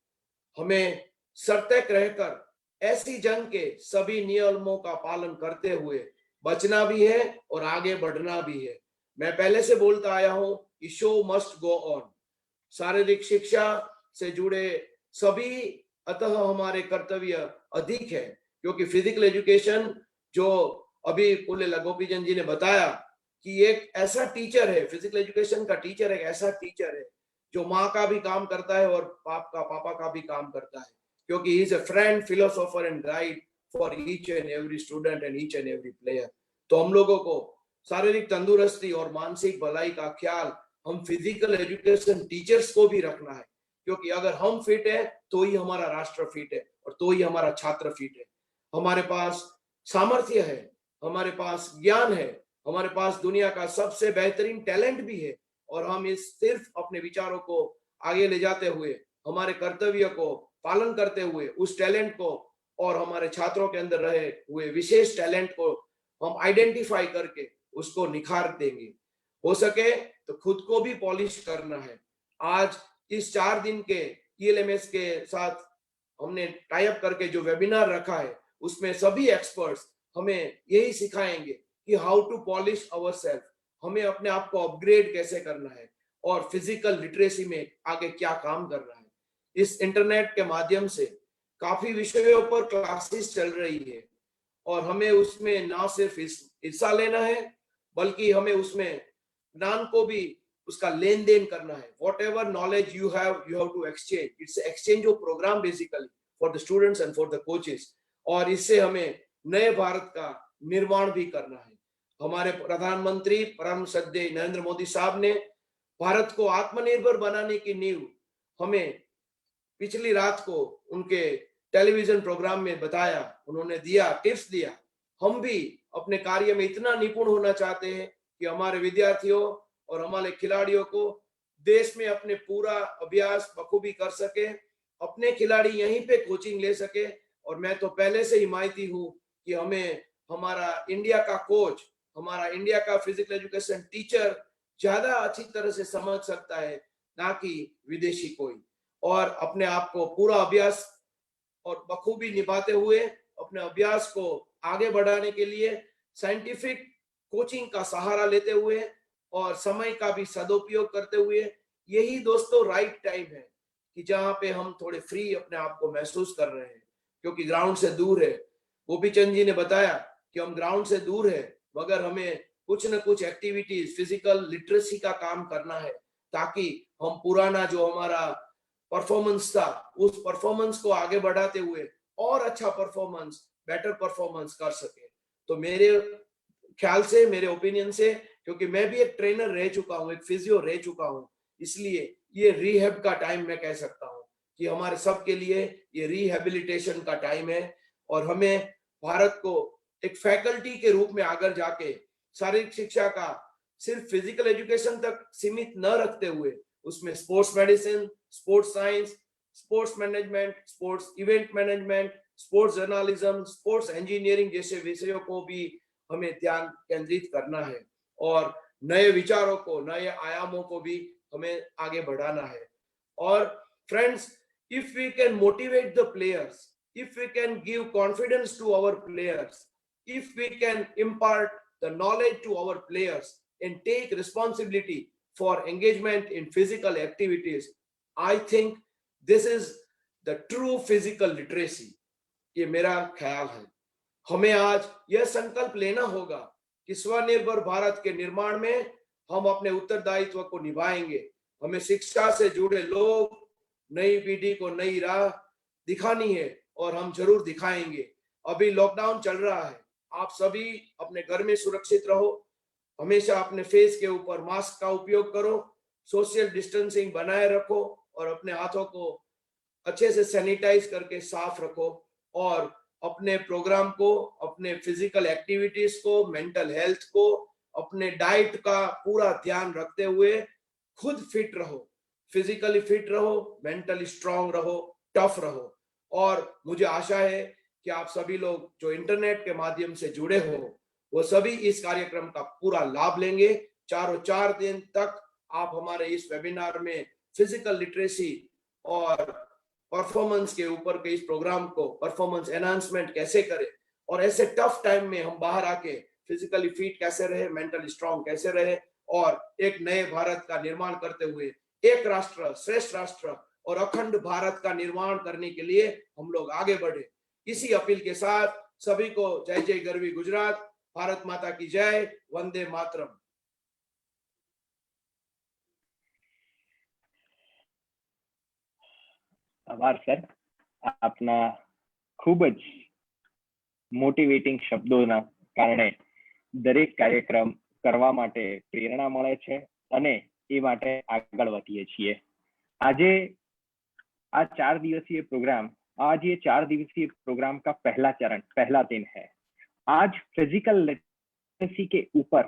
हमें सतर्क रहकर ऐसी जंग के सभी नियमों का पालन करते हुए बचना भी है और आगे बढ़ना भी है। मैं पहले से बोलता आया हूं कि शो मस्ट गो ऑन। शारीरिक शिक्षा से जुड़े सभी अतः हमारे कर्तव्य अधिक है, क्योंकि फिजिकल एजुकेशन जो अभी पुले गोपीचंद जी ने बताया कि एक ऐसा टीचर है, फिजिकल एजुकेशन का टीचर एक ऐसा टीचर है जो माँ का भी काम करता है और पापा का भी काम करता है, क्योंकि ही is a friend, philosopher and guide for each and every student and each and every player. तो हम लोगों को शारीरिक तंदुरुस्ती और मानसिक भलाई का ख्याल हम फिजिकल एजुकेशन टीचर्स को भी रखना है, क्योंकि अगर हम फिट है तो ही हमारा राष्ट्र फिट है और तो ही हमारा छात्र फिट है। हमारे पास सामर्थ्य है, हमारे पास ज्ञान है, हमारे पास दुनिया का सबसे बेहतरीन टैलेंट भी है, और हम इस सिर्फ अपने विचारों को आगे ले जाते हुए, हमारे कर्तव्य को पालन करते हुए उस टैलेंट को और हमारे छात्रों के अंदर रहे हुए विशेष टैलेंट को हम आइडेंटिफाई करके उसको निखार देंगे। हो सके तो खुद को भी पॉलिश करना है। आज इस 4 दिन के ELMS के साथ हमने टाई अप करके जो वेबिनार रखा है, उसमें सभी एक्सपर्ट्स हमें यही सिखाएंगे कि हाउ टू पॉलिश आवरसेल्फ, हमें अपने आप को अपग्रेड कैसे करना है और फिजिकल लिटरेसी में आगे क्या काम करना है। इस इंटरनेट के माध्यम से काफी विषयों पर क्लासेस चल रही है और हमें उसमें ना सिर्फ हिस्सा लेना है, बल्कि हमें उसमें ज्ञान को भी उसका लेन देन करना है। Whatever knowledge you have to exchange. It's exchange of program basically for the students and for the coaches, और इससे हमें नए भारत का निर्माण भी करना है। हमारे प्रधानमंत्री परम श्रद्धेय नरेंद्र मोदी साहब ने भारत को आत्मनिर्भर बनाने की नींव हमें पिछली रात को उनके टेलीविजन प्रोग्राम में बताया, उन्होंने दिया, टिप्स दिया। हम भी अपने कार्य में इतना निपुण होना चाहते हैं कि हमारे विद्यार्थियों और हमारे खिलाड़ियों को देश में अपने पूरा अभ्यास बखूबी कर सके, अपने खिलाड़ी यहीं पे कोचिंग ले सके। और मैं तो पहले से हिमायती हूँ कि हमें हमारा इंडिया का कोच, हमारा इंडिया का फिजिकल एजुकेशन टीचर ज्यादा अच्छी तरह से समझ सकता है, ना कि विदेशी कोई। और अपने आप को पूरा अभ्यास और बखूबी निभाते हुए अपने अभ्यास को आगे बढ़ाने के लिए साइंटिफिक कोचिंग का सहारा लेते हुए और समय का भी सदुपयोग करते हुए, यही दोस्तों राइट टाइम है कि जहां पे हम थोड़े फ्री अपने आप को महसूस कर रहे हैं, क्योंकि ग्राउंड से दूर है। गोपीचंद जी ने बताया कि हम ग्राउंड से दूर है, मगर हमें कुछ न कुछ एक्टिविटीज, फिजिकल लिटरेसी का काम करना है, ताकि हम पुराना जो हमारा परफॉर्मेंस था, उस परफॉर्मेंस को आगे बढ़ाते हुए और अच्छा परफॉर्मेंस, बेटर परफॉर्मेंस कर सके। तो मेरे ख्याल से, मेरे ओपिनियन से, क्योंकि मैं भी एक ट्रेनर रह चुका हूँ, एक फिजियो रह चुका हूँ, इसलिए ये रिहैब का टाइम मैं कह सकता हूँ कि हमारे सबके लिए ये रिहेबिलिटेशन का टाइम है। और हमें भारत को एक फैकल्टी के रूप में आगे जाके शारीरिक शिक्षा का सिर्फ फिजिकल एजुकेशन तक सीमित न रखते हुए उसमें sports medicine, sports science, sports management, sports event management, sports journalism, sports engineering जैसे विषयों को भी हमें ध्यान केंद्रित करना है और नए विचारों को, नए आयामों को भी हमें आगे बढ़ाना है। और friends, if we can motivate the players, if we can give confidence to our players, if we can impart the knowledge to our players and take responsibility for engagement in physical activities, I think this is the true physical literacy. ये मेरा ख्याल है। हमें आज यह संकल्प लेना होगा कि स्वनिर्भर भारत के निर्माण में हम अपने उत्तरदायित्व को निभाएंगे। हमें शिक्षा से जुड़े लोग, नई पीढ़ी को नई राह दिखानी है और हम जरूर दिखाएंगे। अभी लॉकडाउन चल रहा है, आप सभी अपने घर में सुरक्षित रहो, हमेशा अपने फेस के ऊपर मास्क का उपयोग करो, सोशल डिस्टेंसिंग बनाए रखो और अपने हाथों को अच्छे से सैनिटाइज करके साफ रखो और अपने प्रोग्राम को, अपने फिजिकल एक्टिविटीज को, मेंटल हेल्थ को अपने डाइट का पूरा ध्यान रखते हुए खुद फिट रहो, फिजिकली फिट रहो, मेंटली स्ट्रांग रहो, टफ रहो। और मुझे आशा है कि आप सभी लोग जो इंटरनेट के माध्यम से जुड़े हो वो सभी इस कार्यक्रम का पूरा लाभ लेंगे। 4 दिन तक आप हमारे इस वेबिनार में फिजिकल लिटरेसी और परफॉर्मेंस के ऊपर के इस प्रोग्राम को परफॉर्मेंस एनहांसमेंट कैसे करें और ऐसे टफ टाइम में हम बाहर आके फिजिकली फिट कैसे रहे, मेंटली स्ट्रांग कैसे रहे और एक नए भारत का निर्माण करते हुए एक राष्ट्र श्रेष्ठ राष्ट्र और अखंड भारत का निर्माण करने के लिए हम लोग आगे बढ़े। इसी अपील के साथ सभी को जय जय गरवी गुजरात, भारत माता की जय, वंदे मातरम। આભાર સર, આપના ખૂબ જ મોટિવેટિંગ શબ્દોના કારણે દરેક કાર્યક્રમ કરવા માટે પ્રેરણા મળે છે અને એ માટે આગળ વધીએ છીએ। આજે આ 4 दिवसीय प्रोग्राम, आज ये 4 दिवसीय प्रोग्राम का पहला दिन है। आज फिजिकल लिटरेसी के ऊपर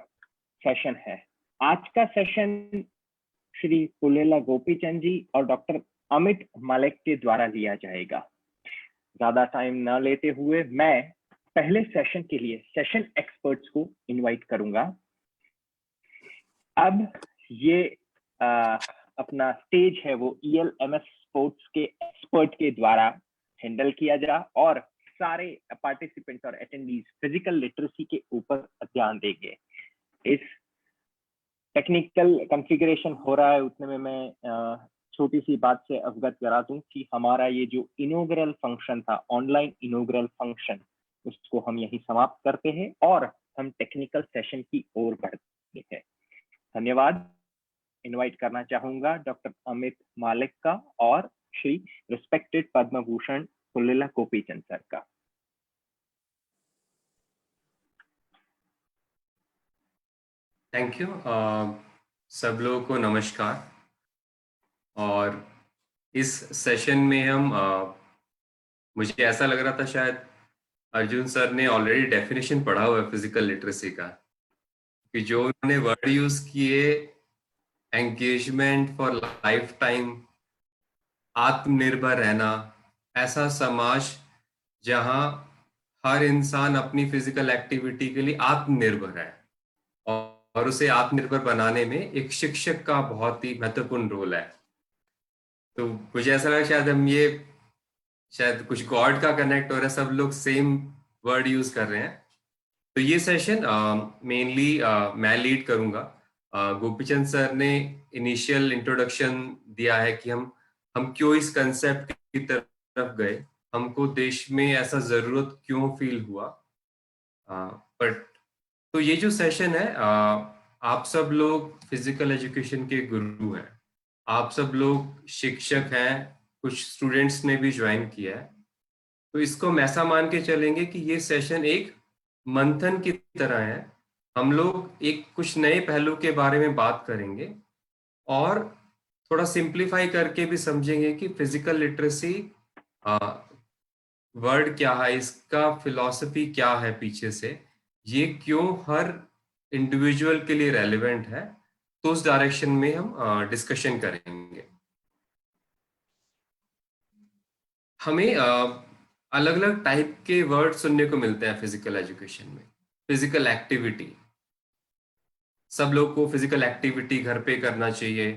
सेशन है। आज का सेशन श्री पुलेला गोपीचंद जी और डॉक्टर अमित मालिक के द्वारा लिया जाएगा। ज्यादा टाइम न लेते हुए मैं पहले सेशन के लिए सेशन एक्सपर्ट्स को इनवाइट करूंगा। अब ये अपना स्टेज है वो ELMS स्पोर्ट्स के एक्सपर्ट के द्वारा हैंडल किया जा और सारे पार्टिसिपेंट्स और अटेंडीज फिजिकल लिटरेसी के ऊपर ध्यान देंगे। इस टेक्निकल कॉन्फ़िगरेशन हो रहा है उतने में मैं छोटी सी बात से अवगत करा दूं कि हमारा ये जो इनॉग्रल फंक्शन था, ऑनलाइन इनॉग्रल फंक्शन, उसको हम यही समाप्त करते हैं और हम टेक्निकल सेशन की ओर बढ़ते हैं। धन्यवाद। इनवाइट करना चाहूंगा डॉक्टर अमित मालिक का और श्री रिस्पेक्टेड पद्म भूषण पुलेला गोपीचंद सर का। Thank you. सब लोगों को नमस्कार। और इस सेशन में हम मुझे ऐसा लग रहा था शायद अर्जुन सर ने ऑलरेडी डेफिनेशन पढ़ा हुआ है फिजिकल लिटरेसी का, कि जो उन्होंने वर्ड यूज किए, एंगेजमेंट फॉर लाइफ टाइम, आत्मनिर्भर रहना, ऐसा समाज जहां हर इंसान अपनी फिजिकल एक्टिविटी के लिए आत्मनिर्भर है और उसे आत्मनिर्भर बनाने में एक शिक्षक का बहुत ही महत्वपूर्ण रोल है। तो मुझे ऐसा लगा शायद कुछ गॉड का कनेक्ट हो रहा है, सब लोग सेम वर्ड यूज कर रहे हैं। तो ये सेशन मेनली मैं लीड करूंगा। गोपीचंद सर ने इनिशियल इंट्रोडक्शन दिया है कि हम क्यों इस कंसेप्ट की तरफ गए, हमको देश में ऐसा जरूरत क्यों फील हुआ। बट तो ये जो सेशन है, आप सब लोग फिजिकल एजुकेशन के गुरु हैं, आप सब लोग शिक्षक हैं, कुछ स्टूडेंट्स ने भी ज्वाइन किया है। तो इसको हम ऐसा मान के चलेंगे कि ये सेशन एक मंथन की तरह है। हम लोग एक कुछ नए पहलू के बारे में बात करेंगे और थोड़ा सिंप्लीफाई करके भी समझेंगे कि फिजिकल लिटरेसी वर्ड क्या है, इसका फिलॉसफी क्या है पीछे से, ये क्यों हर इंडिविजुअल के लिए रेलेवेंट है। तो उस डायरेक्शन में हम डिस्कशन करेंगे। हमें अलग अलग टाइप के वर्ड सुनने को मिलते हैं फिजिकल एजुकेशन में। फिजिकल एक्टिविटी, सब लोग को फिजिकल एक्टिविटी घर पे करना चाहिए,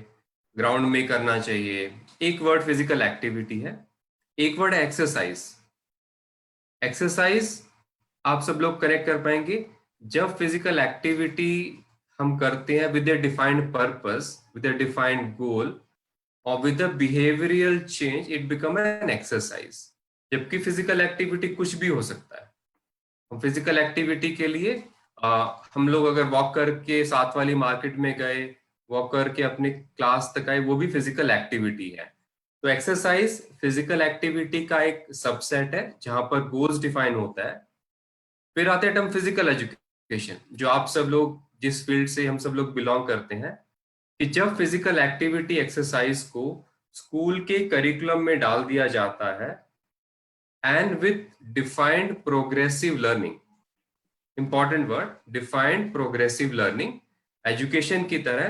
ग्राउंड में करना चाहिए, एक वर्ड फिजिकल एक्टिविटी है। एक वर्ड है एक्सरसाइज। एक्सरसाइज आप सब लोग कनेक्ट कर पाएंगे जब फिजिकल एक्टिविटी हम करते हैं with a defined purpose, with a defined goal और with a behavioural change, it become an exercise. जबकि फिजिकल एक्टिविटी कुछ भी हो सकता है। हम फिजिकल एक्टिविटी के लिए हम लोग अगर वॉक करके साथ वाली मार्केट में गए, वॉक करके अपने क्लास तक आए, वो भी फिजिकल एक्टिविटी है। तो एक्सरसाइज फिजिकल एक्टिविटी का एक सबसेट है जहां पर गोल्स डिफाइन होता है। फिर आते हैं टर्म फिजिकल एजुकेशन, जो आप सब लोग जिस फील्ड से हम सब लोग बिलोंग करते हैं, कि जब फिजिकल एक्टिविटी एक्सरसाइज को स्कूल के करिकुलम में डाल दिया जाता है and with defined progressive learning, important word, defined progressive learning, education की तरह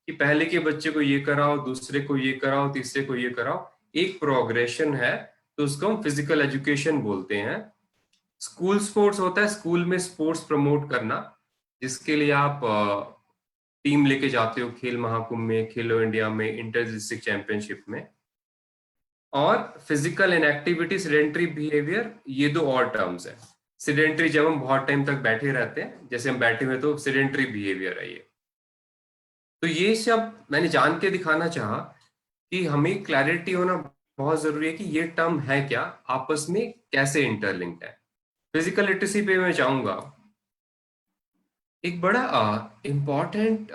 कि पहले के बच्चे को ये कराओ, दूसरे को ये कराओ, तीसरे को ये कराओ, एक प्रोग्रेशन है, तो उसको हम फिजिकल एजुकेशन बोलते हैं। स्कूल स्पोर्ट्स होता है, स्कूल में स्पोर्ट्स प्रमोट करना, जिसके लिए आप टीम लेके जाते हो खेल महाकुंभ में, खेलो इंडिया में, इंटर डिस्ट्रिक्ट चैंपियनशिप में। और फिजिकल इनएक्टिविटी, सेडेंटरी बिहेवियर, ये दो और टर्म्स है। सेडेंटरी जब हम बहुत टाइम तक बैठे रहते हैं, जैसे हम बैठे हुए, तो सेडेंटरी बिहेवियर है ये। तो ये सब मैंने जान के दिखाना चाहा कि हमें क्लैरिटी होना बहुत जरूरी है कि ये टर्म है क्या, आपस में कैसे इंटरलिंक्ड है। फिजिकल लिटरेसी पे मैं चाहूंगा, एक बड़ा इम्पॉर्टेंट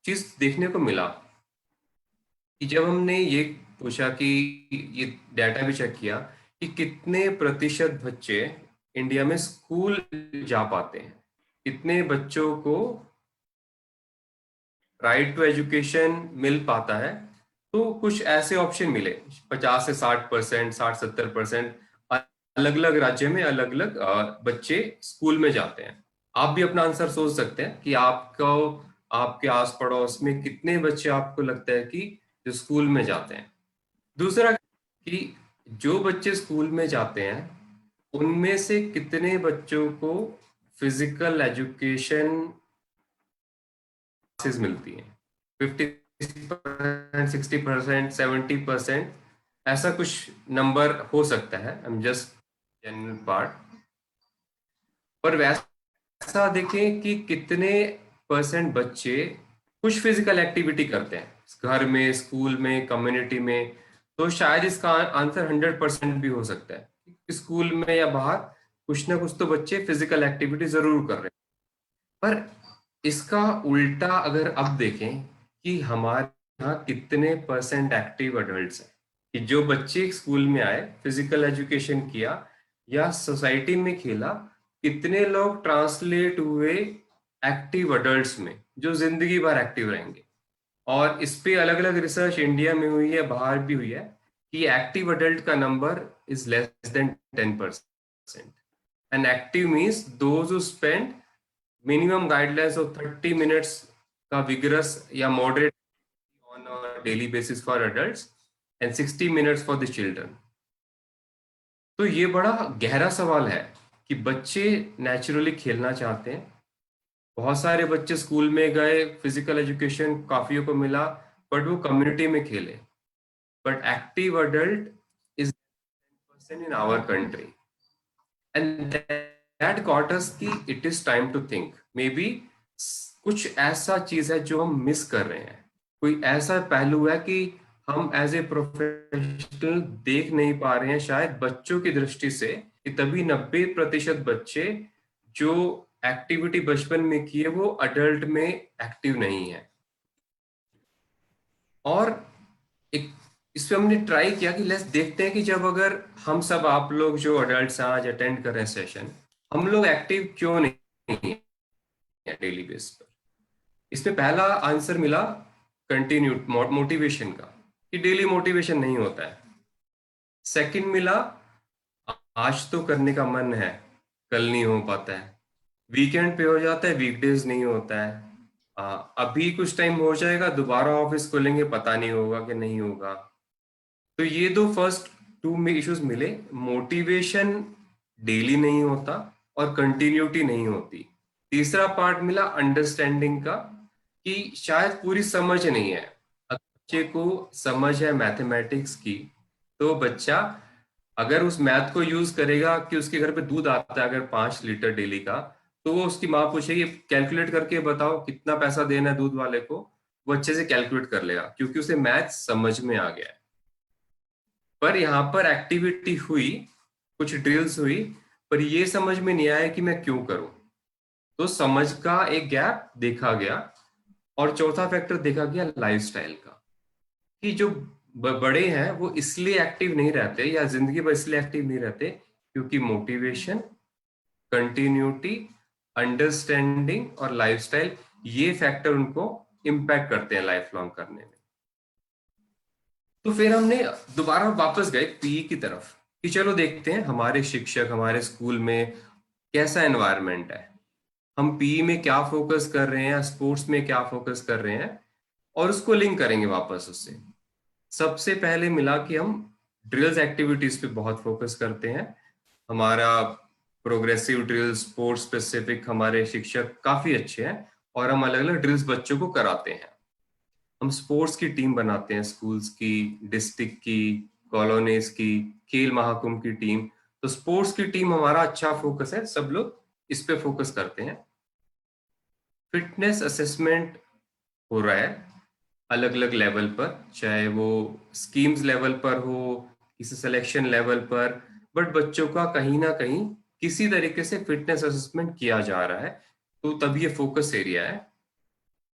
चीज देखने को मिला कि जब हमने ये पूछा कि ये डाटा भी चेक किया कि कितने प्रतिशत बच्चे इंडिया में स्कूल जा पाते हैं, कितने बच्चों को राइट टू एजुकेशन मिल पाता है, तो कुछ ऐसे ऑप्शन मिले 50 से 60%, 60-70%, अलग अलग राज्य में अलग अलग बच्चे स्कूल में जाते हैं। आप भी अपना आंसर सोच सकते हैं कि आपको, आपके आस पड़ोस में कितने बच्चे आपको लगता है कि जो स्कूल में जाते हैं। दूसरा कि जो बच्चे स्कूल में जाते हैं उनमें से कितने बच्चों को फिजिकल एजुकेशन मिलती है, 50%, 60%, 70%, ऐसा कुछ नंबर हो सकता है। I am just general part. पर वैसा देखें कि कितने परसेंट बच्चे कुछ फिजिकल एक्टिविटी करते हैं घर में, स्कूल में, कम्युनिटी में, तो शायद इसका आंसर 100% भी हो सकता है कि स्कूल में या बाहर कुछ ना कुछ तो बच्चे फिजिकल एक्टिविटी जरूर कर रहे हैं। पर इसका उल्टा अगर अब देखें कि हमारे यहाँ कितने परसेंट एक्टिव अडल्ट्स हैं, कि जो बच्चे स्कूल में आए, फिजिकल एजुकेशन किया या सोसाइटी में खेला, कितने लोग ट्रांसलेट हुए एक्टिव अडल्ट्स में जो जिंदगी भर एक्टिव रहेंगे। और इस पे अलग अलग रिसर्च इंडिया में हुई है, बाहर भी हुई है, कि एक्टिव अडल्ट का number is less than 10%। And active means those who spend minimum guidelines of 30 minutes का vigorous या moderate on a daily basis for adults and 60 minutes for the children। तो ये बड़ा गहरा सवाल है कि बच्चे नेचुरली खेलना चाहते हैं। बहुत सारे बच्चे स्कूल में गए, फिजिकल एजुकेशन काफियों को मिला, बट वो कम्युनिटी में खेले। But active adult is in our country, and that got us कि it is time to think. Maybe कुछ ऐसा चीज है जो हम मिस कर रहे हैं, कोई ऐसा पहलू है कि हम एज ए प्रोफेशनल देख नहीं पा रहे हैं, शायद बच्चों की दृष्टि से, कि तभी 90% बच्चे जो एक्टिविटी बचपन में किए वो अडल्ट में एक्टिव नहीं है। और एक इस पे हमने ट्राई किया कि लेट्स देखते हैं कि जब अगर हम सब, आप लोग जो अडल्ट्स आज अटेंड कर रहे हैं सेशन, हम लोग एक्टिव क्यों नहीं है डेली बेस पर। इसमें पहला आंसर मिला कंटिन्यू मोटिवेशन का, कि डेली मोटिवेशन नहीं होता है। सेकंड मिला आज तो करने का मन है, कल नहीं हो पाता है, वीकेंड पे हो जाता है, वीकडेज नहीं होता है, अभी कुछ टाइम हो जाएगा, दोबारा ऑफिस खोलेंगे, पता नहीं होगा कि नहीं होगा। तो ये दो फर्स्ट 2 इश्यूज मिले, मोटिवेशन डेली नहीं होता और कंटिन्यूटी नहीं होती। तीसरा पार्ट मिला अंडरस्टैंडिंग का, कि शायद पूरी समझ नहीं है। बच्चे को समझ है मैथमेटिक्स की, तो बच्चा अगर उस मैथ को यूज करेगा कि उसके घर पे दूध आता है अगर 5 लीटर डेली का, तो वो उसकी माँ पूछेगी कैलकुलेट करके बताओ कितना पैसा देना है दूध वाले को, वो अच्छे से कैलकुलेट कर लेगा क्योंकि उसे मैथ समझ में आ गया है। पर यहाँ पर एक्टिविटी हुई, कुछ ड्रिल्स हुई, पर ये समझ में नहीं आया कि मैं क्यों करूं, तो समझ का एक गैप देखा गया। और चौथा फैक्टर देखा गया लाइफस्टाइल का, कि जो बड़े हैं वो इसलिए एक्टिव नहीं रहते या जिंदगी भर इसलिए एक्टिव नहीं रहते क्योंकि मोटिवेशन, कंटिन्यूटी, अंडरस्टैंडिंग और लाइफस्टाइल, ये फैक्टर उनको इम्पैक्ट करते हैं लाइफ लॉन्ग करने में। तो फिर हमने दोबारा वापस गए पीई की तरफ कि चलो देखते हैं हमारे शिक्षक हमारे स्कूल में कैसा एनवायरनमेंट है, हम पीई में क्या फोकस कर रहे हैं, स्पोर्ट्स में क्या फोकस कर रहे हैं, और उसको लिंक करेंगे वापस उससे। सबसे पहले मिला कि हम ड्रिल्स एक्टिविटीज पे बहुत फोकस करते हैं। हमारा प्रोग्रेसिव ड्रिल, स्पोर्ट्स स्पेसिफिक हमारे शिक्षक काफी अच्छे हैं और हम अलग अलग ड्रिल्स बच्चों को कराते हैं। हम स्पोर्ट्स की टीम बनाते हैं, स्कूल्स की, डिस्ट्रिक्ट की, कॉलोनीज की, खेल महाकुंभ की टीम। तो स्पोर्ट्स की टीम हमारा अच्छा फोकस है, सब लोग इस पे फोकस करते हैं। फिटनेस असेसमेंट हो रहा है अलग अलग लेवल पर, चाहे वो स्कीम्स लेवल पर हो, किसी सिलेक्शन लेवल पर, बट बच्चों का कहीं ना कहीं किसी तरीके से फिटनेस असेसमेंट किया जा रहा है, तो तब ये फोकस एरिया है।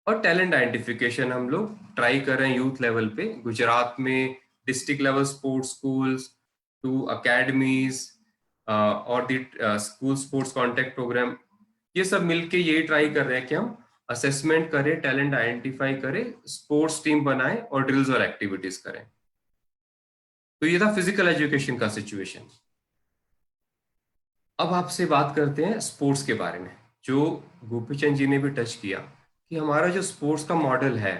और टैलेंट आइडेंटिफिकेशन हम लोग ट्राई कर रहे हैं यूथ लेवल पे, गुजरात में district level sports schools to academies और the school sports contact program, ये सब मिलके ये ट्राई कर रहे हैं कि हम असेसमेंट करें, टैलेंट आइडेंटिफाई करें, स्पोर्ट्स टीम बनाएं और ड्रिल्स और एक्टिविटीज करें। तो ये था फिजिकल एजुकेशन का सिचुएशन। अब आपसे बात करते हैं स्पोर्ट्स के बारे में, जो गोपीचंद जी ने भी टच किया कि हमारा जो स्पोर्ट्स का मॉडल है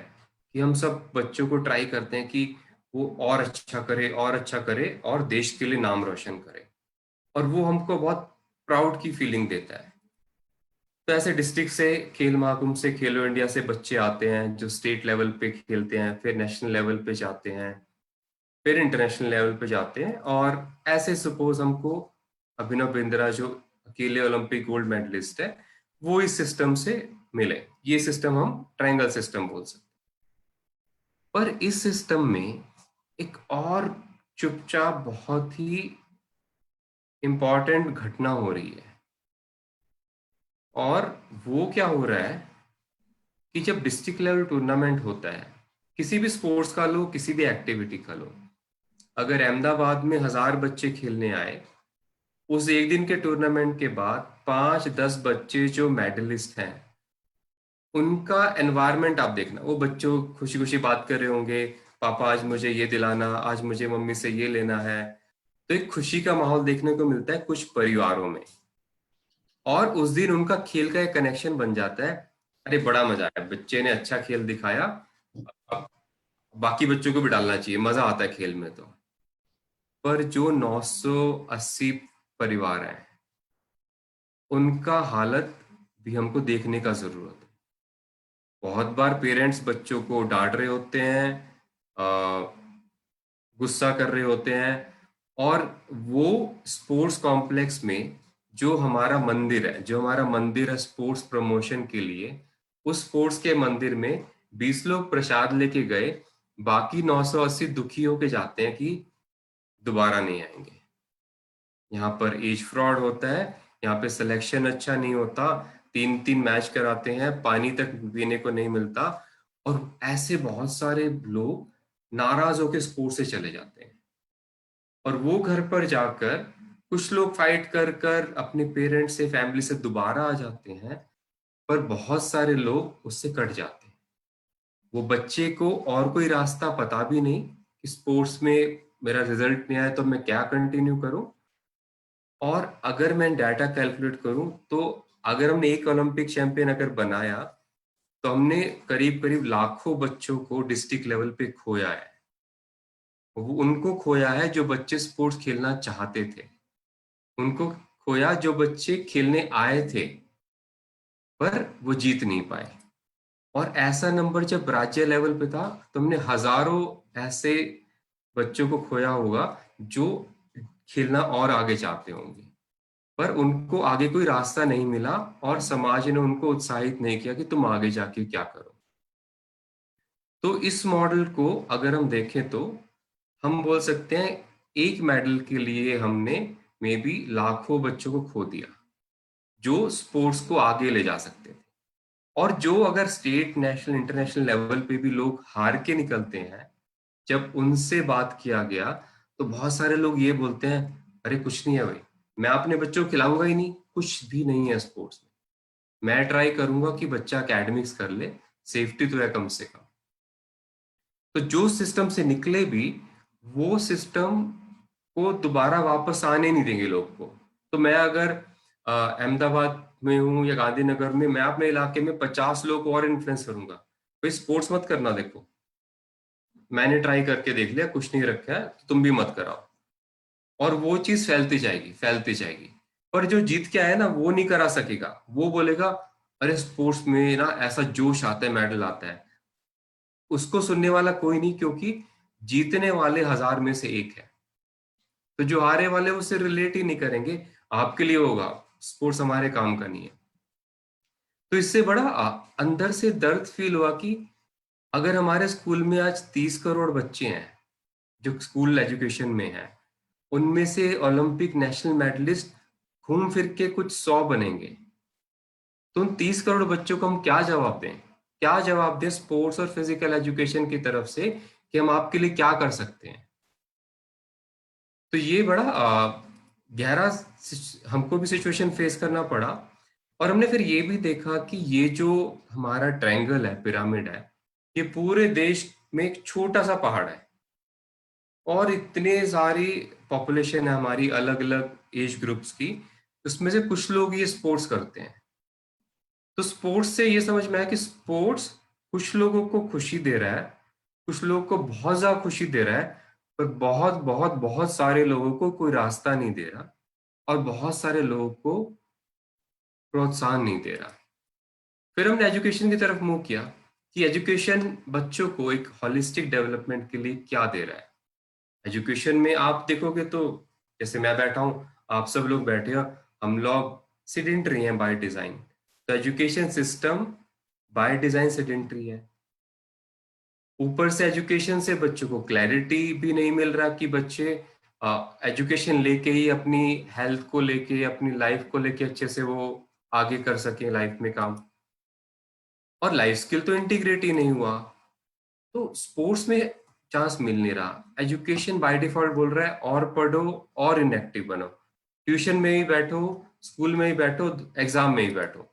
कि हम सब बच्चों को ट्राई करते हैं कि वो और अच्छा करे और अच्छा करे और देश के लिए नाम रोशन करे, और वो हमको बहुत प्राउड की फीलिंग देता है। तो ऐसे डिस्ट्रिक्ट से, खेल महाकुंभ से, खेलो इंडिया से बच्चे आते हैं जो स्टेट लेवल पे खेलते हैं, फिर नेशनल लेवल पे जाते हैं, फिर इंटरनेशनल लेवल पे जाते हैं। और ऐसे सपोज हमको अभिनव बिंद्रा जो अकेले ओलंपिक गोल्ड मेडलिस्ट है, वो इस सिस्टम से मिले। ये सिस्टम हम ट्रायंगल सिस्टम बोल सकते हैं। पर इस सिस्टम में एक और चुपचाप बहुत ही इंपॉर्टेंट घटना हो रही है, और वो क्या हो रहा है कि जब डिस्ट्रिक्ट लेवल टूर्नामेंट होता है, किसी भी स्पोर्ट्स का लो, किसी भी एक्टिविटी का लो, अगर अहमदाबाद में 1000 बच्चे खेलने आए, उस एक दिन के टूर्नामेंट के बाद 5-10 बच्चे जो मेडलिस्ट हैं, उनका एनवायरनमेंट आप देखना, वो बच्चों खुशी खुशी बात कर रहे होंगे, पापा आज मुझे ये दिलाना, आज मुझे मम्मी से ये लेना है। तो एक खुशी का माहौल देखने को मिलता है कुछ परिवारों में, और उस दिन उनका खेल का एक कनेक्शन बन जाता है। अरे बड़ा मजा आया, बच्चे ने अच्छा खेल दिखाया, अब बाकी बच्चों को भी डालना चाहिए, मजा आता है खेल में। तो पर जो 980 परिवार हैं, उनका हालत भी हमको देखने का जरूरत है। बहुत बार पेरेंट्स बच्चों को डांट रहे होते हैं, गुस्सा कर रहे होते हैं, और वो स्पोर्ट्स कॉम्प्लेक्स में जो हमारा मंदिर है, स्पोर्ट्स प्रमोशन के लिए, उस स्पोर्ट्स के मंदिर में 20 लोग प्रसाद लेके गए, बाकी 980 दुखी होके जाते हैं कि दोबारा नहीं आएंगे। यहाँ पर एज फ्रॉड होता है, यहाँ पे सिलेक्शन अच्छा नहीं होता, 3-3 मैच कराते हैं, पानी तक पीने को नहीं मिलता, और ऐसे बहुत सारे लोग नाराज होकर स्पोर्ट्स से चले जाते हैं। और वो घर पर जाकर कुछ लोग फाइट कर कर अपने पेरेंट्स से, फैमिली से दोबारा आ जाते हैं, पर बहुत सारे लोग उससे कट जाते हैं। वो बच्चे को और कोई रास्ता पता भी नहीं कि स्पोर्ट्स में मेरा रिजल्ट नहीं आया तो मैं क्या कंटिन्यू करूं। और अगर मैं डाटा कैलकुलेट करूं तो अगर हमने एक ओलंपिक चैंपियन अगर बनाया, तो हमने करीब करीब लाखों बच्चों को डिस्ट्रिक्ट लेवल पे खोया है। वो उनको खोया है जो बच्चे स्पोर्ट्स खेलना चाहते थे, उनको खोया जो बच्चे खेलने आए थे पर वो जीत नहीं पाए। और ऐसा नंबर जब राज्य लेवल पे था तो हमने हजारों ऐसे बच्चों को खोया होगा जो खेलना और आगे चाहते होंगे, पर उनको आगे कोई रास्ता नहीं मिला और समाज ने उनको उत्साहित नहीं किया कि तुम आगे जाके क्या करो। तो इस मॉडल को अगर हम देखें तो हम बोल सकते हैं एक मेडल के लिए हमने मे बी लाखों बच्चों को खो दिया जो स्पोर्ट्स को आगे ले जा सकते थे। और जो अगर स्टेट, नेशनल, इंटरनेशनल लेवल पे भी लोग हार के निकलते हैं, जब उनसे बात किया गया तो बहुत सारे लोग ये बोलते हैं, अरे कुछ नहीं है भाई, मैं अपने बच्चों को खिलाऊंगा ही नहीं, कुछ भी नहीं है स्पोर्ट्स में, मैं ट्राई करूंगा कि बच्चा एकेडमिक्स कर ले, सेफ्टी तो है कम से कम। तो जो सिस्टम से निकले भी, वो सिस्टम को दोबारा वापस आने नहीं देंगे लोग को। तो मैं अगर अहमदाबाद में हूँ या गांधीनगर में, मैं अपने इलाके में 50 लोग और इन्फ्लुएंस करूंगा। भाई स्पोर्ट्स मत करना, देखो मैंने ट्राई करके देख लिया, कुछ नहीं रखा है, तो तुम भी मत कराओ। और वो चीज फैलती जाएगी फैलती जाएगी। पर जो जीत के आया ना वो नहीं करा सकेगा, वो बोलेगा अरे स्पोर्ट्स में ना ऐसा जोश आता है, मेडल आता है। उसको सुनने वाला कोई नहीं, क्योंकि जीतने वाले 1000 में से एक है। तो जो हारे वाले उससे रिलेट ही नहीं करेंगे, आपके लिए होगा, स्पोर्ट्स हमारे काम का नहीं है। तो इससे बड़ा अंदर से दर्द फील हुआ कि अगर हमारे स्कूल में आज 30 करोड़ बच्चे हैं जो स्कूल एजुकेशन में हैं, उनमें से ओलंपिक नेशनल मेडलिस्ट घूम फिर के कुछ 100 बनेंगे, तो उन 30 करोड़ बच्चों को हम क्या जवाब दें? क्या जवाब दें स्पोर्ट्स और फिजिकल एजुकेशन की तरफ से कि हम आपके लिए क्या कर सकते हैं? तो ये बड़ा गहरा हमको भी सिचुएशन फेस करना पड़ा। और हमने फिर ये भी देखा कि ये जो हमारा ट्रायंगल है, पिरामिड है, ये पूरे देश में एक छोटा सा पहाड़ है और इतने सारी पॉपुलेशन है हमारी अलग अलग एज ग्रुप्स की, उसमें से कुछ लोग ये स्पोर्ट्स करते हैं। तो स्पोर्ट्स से ये समझ में आया कि स्पोर्ट्स कुछ लोगों को खुशी दे रहा है, कुछ लोगों को बहुत ज्यादा खुशी दे रहा है, पर बहुत बहुत बहुत सारे लोगों को कोई रास्ता नहीं दे रहा और बहुत सारे लोगों को प्रोत्साहन नहीं दे रहा। फिर हमने एजुकेशन की तरफ मूव किया कि एजुकेशन बच्चों को एक होलिस्टिक डेवलपमेंट के लिए क्या दे रहा है। एजुकेशन में आप देखोगे तो जैसे मैं बैठा हूँ, आप सब लोग बैठे हो, हम लोग सेडेंटरी हैं बाय डिजाइन। तो education system by design sedentary है। ऊपर से एजुकेशन से बच्चों को क्लैरिटी भी नहीं मिल रहा कि बच्चे एजुकेशन लेके ही अपनी हेल्थ को लेके, अपनी लाइफ को लेके अच्छे से वो आगे कर सकें लाइफ में काम। और लाइफ स्किल तो इंटीग्रेट ही नहीं हुआ, तो स्पोर्ट्स में चांस मिल नहीं रहा। एजुकेशन बाय डिफॉल्ट बोल रहा है और पढ़ो और इनएक्टिव बनो, ट्यूशन में ही बैठो, स्कूल में ही बैठो, एग्जाम में ही बैठो,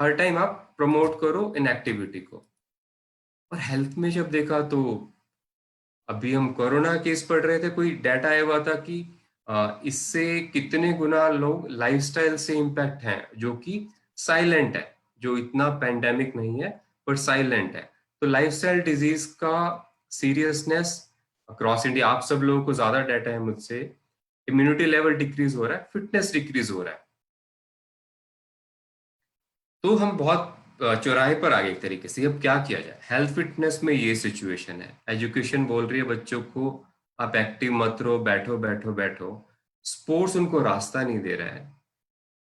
हर टाइम आप प्रमोट करो इनएक्टिविटी को। और हेल्थ में जब देखा तो अभी हम कोरोना केस पढ़ रहे थे, कोई डाटा आया हुआ था कि इससे कितने गुना लोग लाइफस्टाइल से इम्पैक्ट हैं, जो कि साइलेंट है, जो इतना पैंडेमिक नहीं है पर साइलेंट है। तो लाइफस्टाइल डिजीज का सीरियसनेस अक्रॉस इंडिया, आप सब लोगों को ज्यादा डाटा है मुझसे, इम्यूनिटी लेवल डिक्रीज हो रहा है, फिटनेस डिक्रीज हो रहा है। तो हम बहुत चौराहे पर आ गए एक तरीके से। अब क्या किया जाए? हेल्थ फिटनेस में ये सिचुएशन है, एजुकेशन बोल रही है बच्चों को आप एक्टिव मत रहो, बैठो बैठो बैठो, स्पोर्ट्स उनको रास्ता नहीं दे रहा है।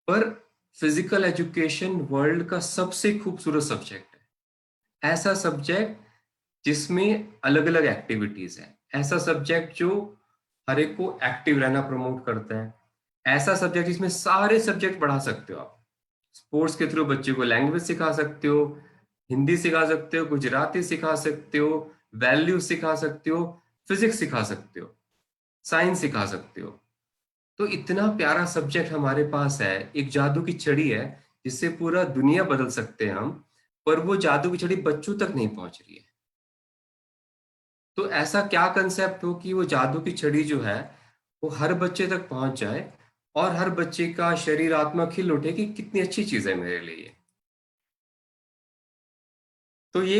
पर फिजिकल एजुकेशन वर्ल्ड का सबसे खूबसूरत सब्जेक्ट है, ऐसा सब्जेक्ट जिसमें अलग अलग एक्टिविटीज है, ऐसा सब्जेक्ट जो हर एक को एक्टिव रहना प्रमोट करता है, ऐसा सब्जेक्ट जिसमें सारे सब्जेक्ट पढ़ा सकते हो आप। स्पोर्ट्स के थ्रू बच्चे को लैंग्वेज सिखा सकते हो, हिंदी सिखा सकते हो, गुजराती सिखा सकते हो, वैल्यू सिखा सकते हो, फिजिक्स सिखा सकते हो, साइंस सिखा सकते हो। तो इतना प्यारा सब्जेक्ट हमारे पास है, एक जादू की छड़ी है जिससे पूरा दुनिया बदल सकते हैं हम, पर वो जादू की छड़ी बच्चों तक नहीं पहुंच रही है। तो ऐसा क्या कंसेप्ट हो कि वो जादू की छड़ी जो है वो हर बच्चे तक पहुंच जाए और हर बच्चे का शरीर आत्मा खिल उठे कि कितनी अच्छी चीज है मेरे लिए। तो ये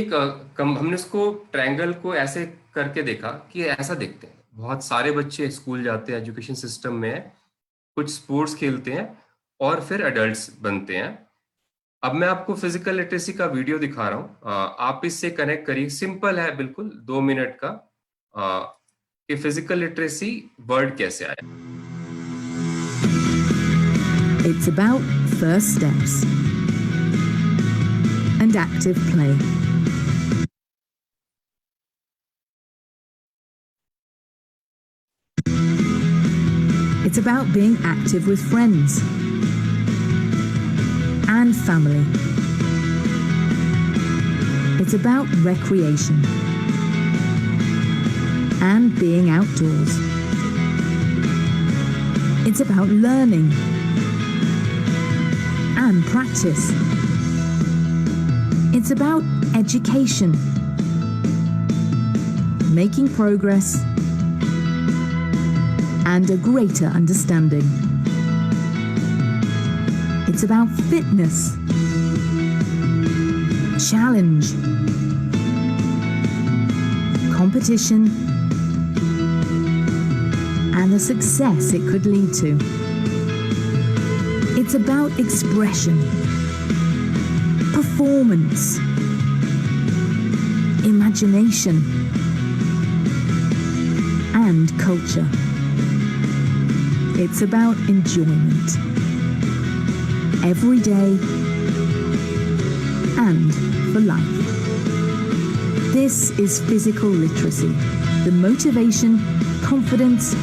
हमने उसको ट्रायंगल को ऐसे करके देखा कि ऐसा देखते हैं, बहुत सारे बच्चे स्कूल जाते हैं, एजुकेशन सिस्टम में कुछ स्पोर्ट्स खेलते हैं और फिर एडल्ट्स बनते हैं। अब मैं आपको फिजिकल लिटरेसी का वीडियो दिखा रहा हूँ, आप इससे कनेक्ट करिए। सिंपल है बिल्कुल, 2 मिनट का, कि फिजिकल लिटरेसी वर्ड कैसे आया। It's about first steps and active play. It's about being active with friends and family. It's about recreation and being outdoors. It's about learning and practice. It's about education, making progress, and a greater understanding. It's about fitness, challenge, competition, and the success it could lead to. It's about expression, performance, imagination, and culture. It's about enjoyment. Every day and for life. This is physical literacy. The motivation, confidence,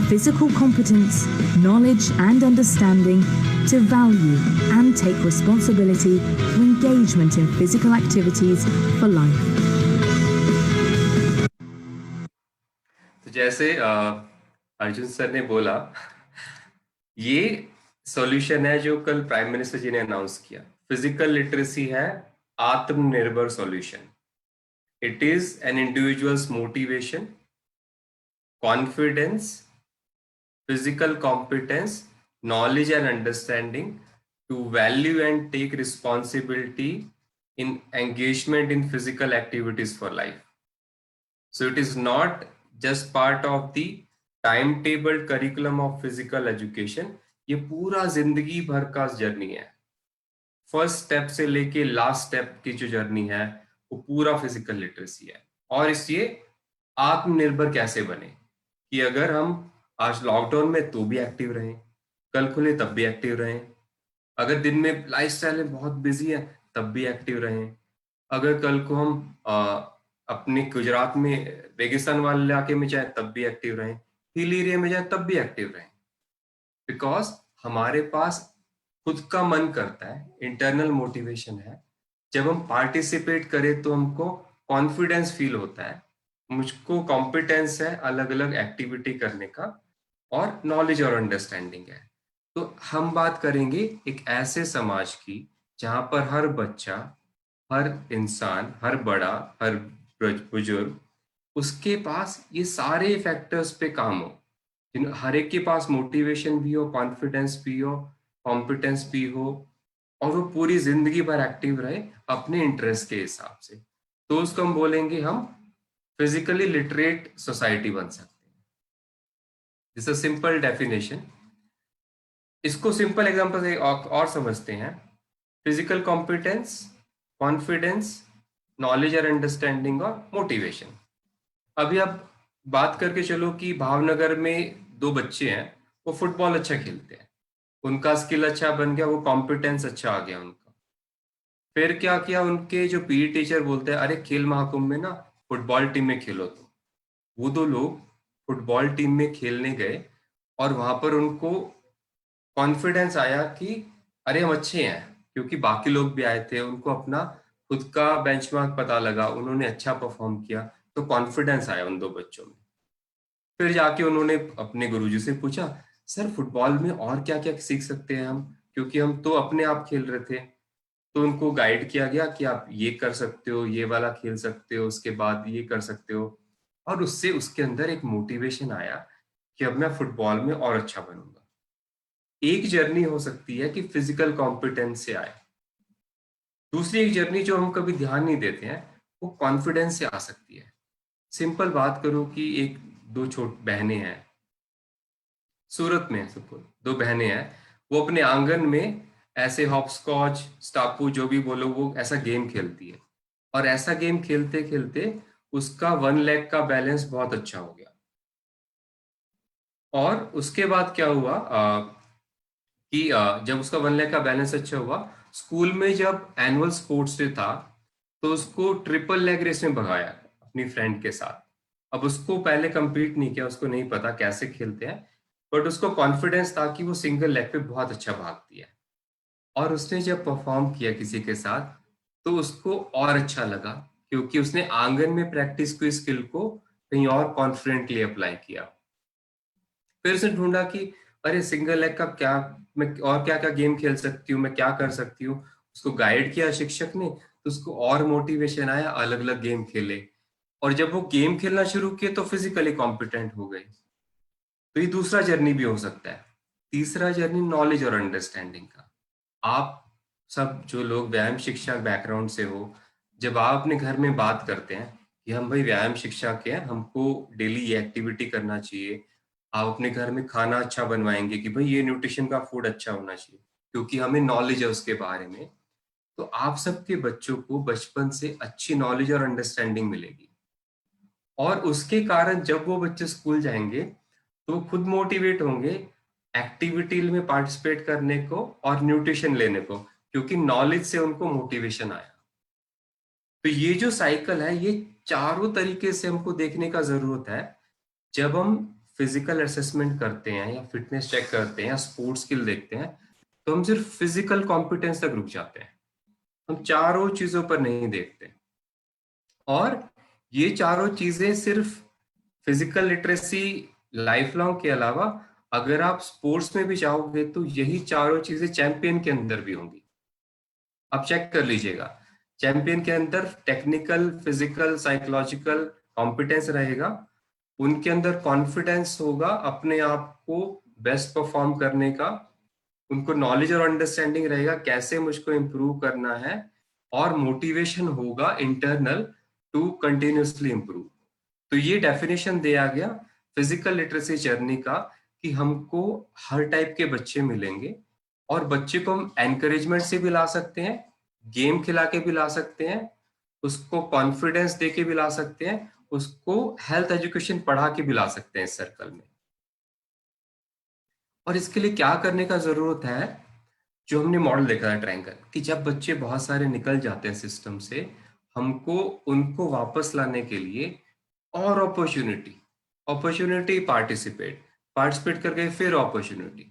physical competence, knowledge and understanding to value and take responsibility for engagement in physical activities for life. तो जैसे Arjun sir ने बोला, ये solution है जो कल prime minister जी ने announce किया. फिजिकल लिटरेसी है आत्मनिर्भर solution. It is an individuals motivation, confidence, physical competence, knowledge and understanding to value and take responsibility in engagement in physical activities for life. So it is not just part of the timetable curriculum of physical education. ये पूरा जिंदगी भर का journey है. First step से लेके last step की जो जर्नी है वो पूरा फिजिकल लिटरेसी है. और इसलिए आत्मनिर्भर कैसे बने कि अगर हम आज लॉकडाउन में तो भी एक्टिव रहें, कल खुले तब भी एक्टिव रहें, अगर दिन में लाइफस्टाइल में बहुत बिजी है तब भी एक्टिव रहें, अगर कल को हम अपने गुजरात में रेगिस्तान वाले इलाके में जाए तब भी एक्टिव रहें, हिल एरिया में जाए तब भी एक्टिव रहें. बिकॉज हमारे पास खुद का मन करता है, इंटरनल मोटिवेशन है. जब हम पार्टिसिपेट करें तो हमको कॉन्फिडेंस फील होता है, मुझको कॉम्पिटेंस है अलग अलग एक्टिविटी करने का, और नॉलेज और अंडरस्टैंडिंग है. तो हम बात करेंगे एक ऐसे समाज की जहां पर हर बच्चा, हर इंसान, हर बड़ा, हर बुजुर्ग, उसके पास ये सारे फैक्टर्स पे काम हो. हर एक के पास मोटिवेशन भी हो, कॉन्फिडेंस भी हो, कॉम्पिटेंस भी हो, और वो पूरी जिंदगी भर एक्टिव रहे अपने इंटरेस्ट के हिसाब से. तो उसको हम बोलेंगे हम फिजिकली लिटरेट सोसाइटी बन सकते हैं. This is a simple definition. इसको सिंपल एग्जांपल से और समझते हैं. फिजिकल कॉम्पिटेंस, कॉन्फिडेंस, नॉलेज और अंडरस्टैंडिंग और मोटिवेशन. अभी आप बात करके चलो कि भावनगर में 2 बच्चे हैं, वो फुटबॉल अच्छा खेलते हैं, उनका स्किल अच्छा बन गया, वो कॉम्पिटेंस अच्छा आ गया उनका. फिर क्या किया, उनके जो पीटी टीचर बोलते हैं अरे खेल महाकुंभ में ना फुटबॉल टीम में खेलो. तो वो 2 लोग फुटबॉल टीम में खेलने गए और वहां पर उनको कॉन्फिडेंस आया कि अरे हम अच्छे हैं, क्योंकि बाकी लोग भी आए थे, उनको अपना खुद का बेंचमार्क पता लगा, उन्होंने अच्छा परफॉर्म किया, तो कॉन्फिडेंस आया उन 2 बच्चों में. फिर जाके उन्होंने अपने गुरुजी से पूछा, सर फुटबॉल में और क्या क्या सीख सकते हैं हम, क्योंकि हम तो अपने आप खेल रहे थे. तो उनको गाइड किया गया कि आप ये कर सकते हो, ये वाला खेल सकते हो, उसके बाद ये कर सकते हो. और उससे उसके अंदर एक मोटिवेशन आया कि अब मैं फुटबॉल में और अच्छा बनूंगा. एक जर्नी हो सकती है कि फिजिकल कॉम्पिटेंस से आए. दूसरी एक जर्नी जो हम कभी ध्यान नहीं देते हैं वो कॉन्फिडेंस से आ सकती है. सिंपल बात करो कि 1-2 छोटी बहनें हैं, सूरत में सपोज 2 बहनें हैं, वो अपने आंगन में ऐसे हॉपस्कॉच, स्टापू, जो भी बोलो, वो ऐसा गेम खेलती है. और ऐसा गेम खेलते खेलते उसका 1 लेग का बैलेंस बहुत अच्छा हो गया. और उसके बाद क्या हुआ कि जब उसका 1 लेग का बैलेंस अच्छा हुआ, स्कूल में जब एनुअल स्पोर्ट्स डे था तो उसको ट्रिपल लेग रेस में भगाया अपनी फ्रेंड के साथ. अब उसको पहले compete नहीं किया, उसको नहीं पता कैसे खेलते हैं, बट उसको कॉन्फिडेंस था कि वो सिंगल लेग पे बहुत अच्छा भागती है. और उसने जब परफॉर्म किया किसी के साथ तो उसको और अच्छा लगा, क्योंकि उसने आंगन में प्रैक्टिस की स्किल को कहीं और कॉन्फिडेंटली अप्लाई किया. फिर उसने ढूंढा कि अरे सिंगल लेग का क्या, मैं और क्या क्या गेम खेल सकती हूँ, मैं क्या कर सकती हूँ. उसको गाइड किया शिक्षक ने, तो उसको और मोटिवेशन आया, अलग अलग गेम खेले. और जब वो गेम खेलना शुरू किए तो फिजिकली कॉम्पिटेंट हो गए. तो ये दूसरा जर्नी भी हो सकता है. तीसरा जर्नी नॉलेज और अंडरस्टैंडिंग का. आप सब जो लोग व्यायाम शिक्षा बैकग्राउंड से हो, जब आप अपने घर में बात करते हैं कि हम भाई व्यायाम शिक्षा के हैं, हमको डेली ये एक्टिविटी करना चाहिए, आप अपने घर में खाना अच्छा बनवाएंगे कि भाई ये न्यूट्रिशन का फूड अच्छा होना चाहिए क्योंकि हमें नॉलेज है उसके बारे में, तो आप सबके बच्चों को बचपन से अच्छी नॉलेज और अंडरस्टैंडिंग मिलेगी। और उसके कारण जब वो बच्चे स्कूल जाएंगे तो वो खुद मोटिवेट होंगे एक्टिविटी में पार्टिसिपेट करने को और न्यूट्रिशन लेने को, क्योंकि नॉलेज से उनको मोटिवेशन आया। तो ये जो साइकिल है, ये चारों तरीके से हमको देखने का जरूरत है। जब हम फिजिकल असेसमेंट करते हैं या फिटनेस चेक करते हैं या स्पोर्ट्स स्किल देखते हैं, तो हम सिर्फ फिजिकल कॉम्पिटेंस तक रुक जाते हैं, हम चारों चीजों पर नहीं देखते। और ये चारों चीजें सिर्फ फिजिकल लिटरेसी लाइफ लॉन्ग के अलावा अगर आप स्पोर्ट्स में भी जाओगे तो यही चारों चीजें चैंपियन के अंदर भी होंगी। आप चेक कर लीजिएगा, चैंपियन के अंदर टेक्निकल, फिजिकल, साइकोलॉजिकल कॉम्पिटेंस रहेगा, उनके अंदर कॉन्फिडेंस होगा अपने आप को बेस्ट परफॉर्म करने का, उनको नॉलेज और अंडरस्टैंडिंग रहेगा कैसे मुझको इम्प्रूव करना है, और मोटिवेशन होगा इंटरनल टू कंटिन्यूसली इम्प्रूव। तो ये डेफिनेशन दिया गया फिजिकल लिटरेसी जर्नी का कि हमको हर टाइप के बच्चे मिलेंगे और बच्चे को हम एनकरेजमेंट से भी ला सकते हैं, गेम खिला के भी ला सकते हैं, उसको कॉन्फिडेंस दे के भी ला सकते हैं, उसको हेल्थ एजुकेशन पढ़ा के भी ला सकते हैं इस सर्कल में। और इसके लिए क्या करने का जरूरत है, जो हमने मॉडल देखा है ट्रायंगल, कि जब बच्चे बहुत सारे निकल जाते हैं सिस्टम से, हमको उनको वापस लाने के लिए और अपॉर्चुनिटी पार्टिसिपेट करके फिर अपॉर्चुनिटी।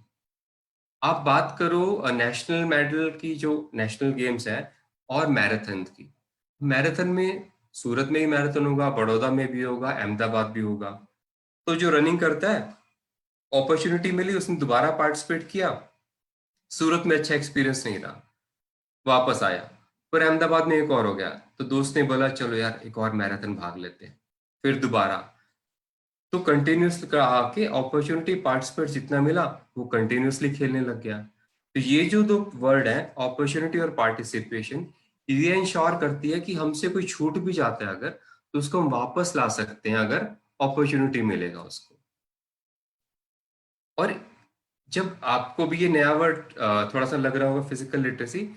आप बात करो नेशनल मेडल की, जो नेशनल गेम्स है, और मैराथन की। मैराथन में सूरत में ही मैराथन होगा, बड़ौदा में भी होगा, अहमदाबाद भी होगा। तो जो रनिंग करता है, अपॉर्चुनिटी मिली, उसने दोबारा पार्टिसिपेट किया, सूरत में अच्छा एक्सपीरियंस नहीं रहा, वापस आया, फिर अहमदाबाद में एक और हो गया, तो दोस्त ने बोला चलो यार एक और मैराथन भाग लेते हैं, फिर दोबारा। तो कंटिन्यूसली आके अपॉर्चुनिटी पार्टिसिपेट जितना मिला वो कंटिन्यूसली खेलने लग गया। तो ये जो दो वर्ड है, अपॉर्चुनिटी और पार्टिसिपेशन, ये इंश्योर करती है कि हमसे कोई छूट भी जाता है अगर, तो उसको हम वापस ला सकते हैं अगर अपॉर्चुनिटी मिलेगा उसको। और जब आपको भी ये नया वर्ड थोड़ा सा लग रहा होगा फिजिकल लिटरेसी,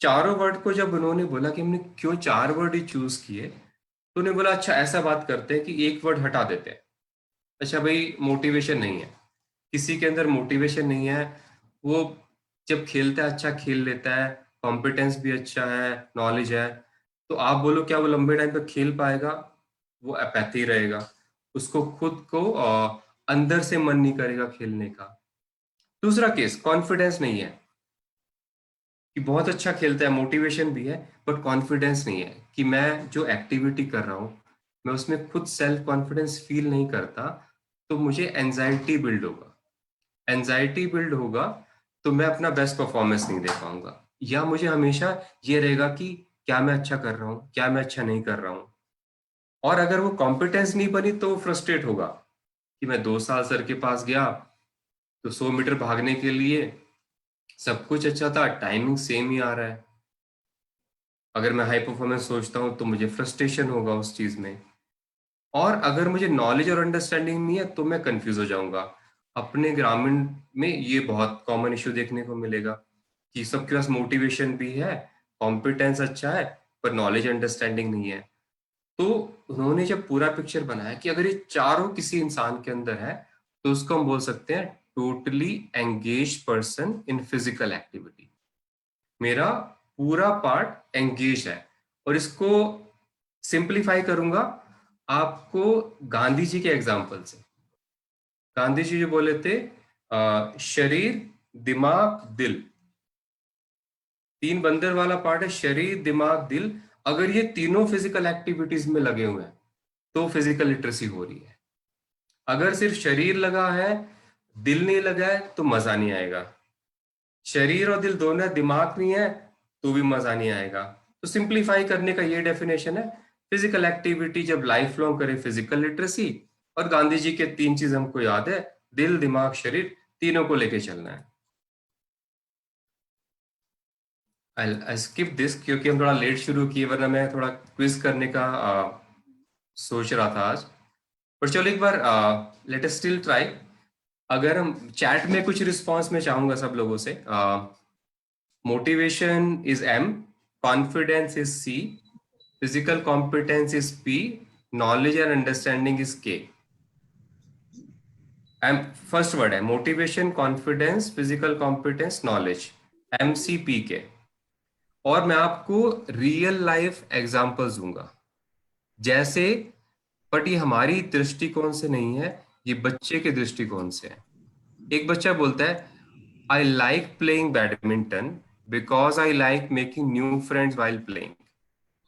चारों वर्ड को जब उन्होंने बोला कि हमने क्यों 4 वर्ड ही चूज किए, तो उन्होंने बोला अच्छा ऐसा बात करते हैं कि एक वर्ड हटा देते हैं। अच्छा भाई, मोटिवेशन नहीं है, किसी के अंदर मोटिवेशन नहीं है, वो जब खेलता है अच्छा खेल लेता है, कॉम्पिटेंस भी अच्छा है, नॉलेज है, तो आप बोलो क्या वो लंबे टाइम तक खेल पाएगा? वो अपैथी रहेगा, उसको खुद को अंदर से मन नहीं करेगा खेलने का। दूसरा केस, कॉन्फिडेंस नहीं है, कि बहुत अच्छा खेलता है, मोटिवेशन भी है, बट कॉन्फिडेंस नहीं है कि मैं जो एक्टिविटी कर रहा हूं मैं उसमें खुद सेल्फ कॉन्फिडेंस फील नहीं करता, तो मुझे एंजाइटी बिल्ड होगा, तो मैं अपना बेस्ट परफॉर्मेंस नहीं दे पाऊंगा, या मुझे हमेशा ये रहेगा कि क्या मैं अच्छा कर रहा हूं, क्या मैं अच्छा नहीं कर रहा हूं। और अगर वो कॉम्पिटेंस नहीं बनी तो फ्रस्ट्रेट होगा कि मैं 2 साल सर के पास गया तो 100 मीटर भागने के लिए सब कुछ अच्छा था, टाइमिंग सेम ही आ रहा है, अगर मैं हाई परफॉर्मेंस सोचता हूं तो मुझे फ्रस्ट्रेशन होगा उस चीज में। और अगर मुझे नॉलेज और अंडरस्टैंडिंग नहीं है तो मैं कंफ्यूज हो जाऊंगा। अपने ग्रामीण में ये बहुत कॉमन इश्यू देखने को मिलेगा कि सबके पास मोटिवेशन भी है, कॉम्पिटेंस अच्छा है, पर नॉलेज अंडरस्टैंडिंग नहीं है। तो उन्होंने जब पूरा पिक्चर बनाया कि अगर ये चारों किसी इंसान के अंदर है, तो उसको हम बोल सकते हैं totally engage person in physical activity. मेरा पूरा पार्ट एंगेज है। और इसको सिंप्लीफाई करूंगा आपको गांधी जी के एग्जाम्पल से। गांधी जी जो बोले थे शरीर, दिमाग, दिल, 3 बंदर वाला पार्ट है, शरीर, दिमाग, दिल। अगर ये तीनों फिजिकल एक्टिविटीज में लगे हुए हैं तो फिजिकल लिटरेसी हो रही है। अगर सिर्फ शरीर लगा है, दिल नहीं लगा है, तो मजा नहीं आएगा। शरीर और दिल दोनों है, दिमाग नहीं है, तो भी मजा नहीं आएगा। तो सिंप्लीफाई करने का ये डेफिनेशन है, फिजिकल एक्टिविटी जब लाइफ लॉन्ग करे फिजिकल लिटरेसी। और गांधी जी के 3 चीज हमको याद है, दिल, दिमाग, शरीर, तीनों को लेके चलना है। I'll skip this क्योंकि हम थोड़ा लेट शुरू किए, वरना मैं थोड़ा क्विज करने का सोच रहा था आज। पर चलो एक बार लेट अस स्टिल ट्राई। अगर हम चैट में कुछ रिस्पांस मैं चाहूंगा सब लोगों से। Motivation is M, confidence is C, physical competence is P, knowledge and understanding is K। First word है motivation, confidence, physical competence, knowledge, MCPK। और मैं आपको रियल लाइफ एग्जांपल्स दूंगा जैसे, बट ये हमारी दृष्टिकोण से नहीं है, ये बच्चे के दृष्टिकोण से है। एक बच्चा बोलता है I like playing badminton because I like making new friends while playing.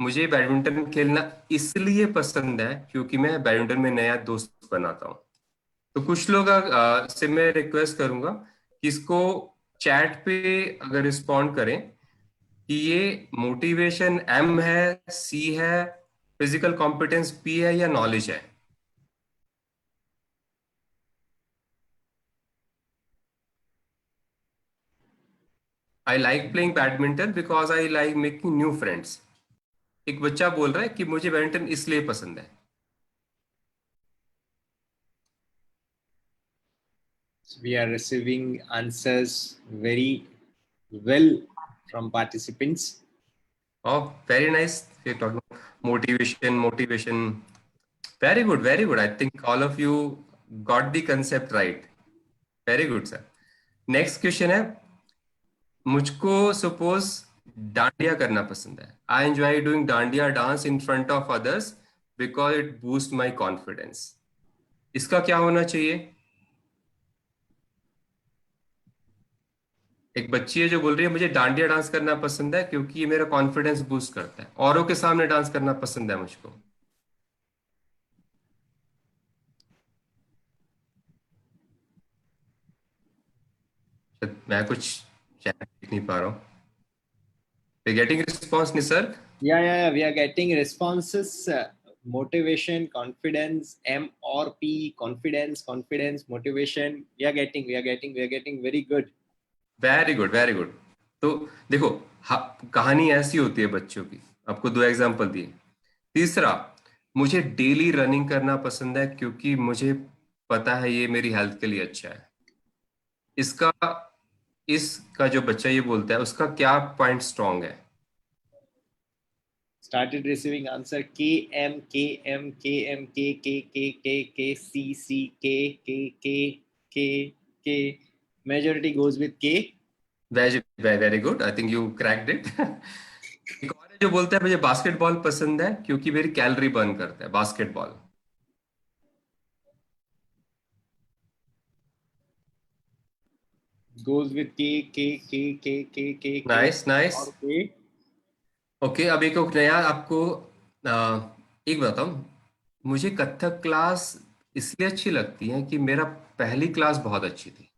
मुझे बैडमिंटन खेलना इसलिए पसंद है क्योंकि मैं बैडमिंटन में नया दोस्त बनाता हूँ। तो कुछ लोग से मैं रिक्वेस्ट करूंगा कि इसको चैट पे अगर रिस्पॉन्ड करें कि ये मोटिवेशन M है, C है, फिजिकल कॉम्पिटेंस P है या नॉलेज है। I like playing badminton because I like making new friends. एक बच्चा बोल रहा है कि मुझे बैडमिंटन इसलिए पसंद है। We are receiving answers very well from participants. Oh, very nice. You're talking about motivation. Very good, very good. I think all of you got the concept right. Very good, sir. Next question है, मुझको suppose dandiya करना पसंद है। I enjoy doing dandiya dance in front of others because it boost my confidence. इसका क्या होना चाहिए? एक बच्ची है जो बोल रही है मुझे डांडिया डांस करना पसंद है क्योंकि ये मेरा कॉन्फिडेंस बूस्ट करता है, औरों के सामने डांस करना पसंद है मुझको। मैं कुछ देख नहीं पा रहा हूँ। We're getting response, Nisarg? Yeah, we are getting responses. Motivation, confidence, M or P, confidence, motivation. We are getting very good. Very good, very good. तो देखो कहानी ऐसी होती है बच्चों की। आपको 2 एग्जाम्पल दिए। तीसरा, मुझे डेली रनिंग करना पसंद है क्योंकि मुझे पता है ये मेरी हेल्थ के लिए अच्छा है। इसका जो बच्चा ये बोलता है उसका क्या पॉइंट स्ट्रॉन्ग है? Started receiving answer KM, KM, KM, K, C, majority goes with K. Very good. I think you cracked it. एक और है जो बोलता है मुझे बास्केटबॉल पसंद है क्योंकि मेरी कैलोरी बर्न करता है basketball. Goes with K. Nice. Okay. Okay, अब एक नया आपको एक बताऊं, मुझे कथक क्लास इसलिए अच्छी लगती है कि मेरा पहली क्लास बहुत अच्छी थी।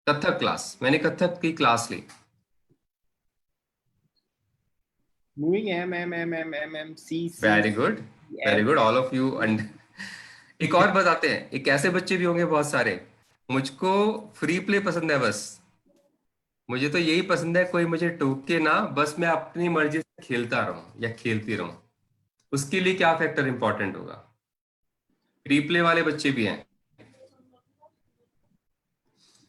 कथक क्लास, मैंने कथक की क्लास ली। Moving M, C. Very good all of you. And एक और बताते हैं, एक ऐसे बच्चे भी होंगे बहुत सारे, मुझको फ्री प्ले पसंद है, बस मुझे तो यही पसंद है, कोई मुझे टोके ना, बस मैं अपनी मर्जी से खेलता रहूं या खेलती रहूं। उसके लिए क्या फैक्टर इंपॉर्टेंट होगा? फ्री प्ले वाले बच्चे भी हैं।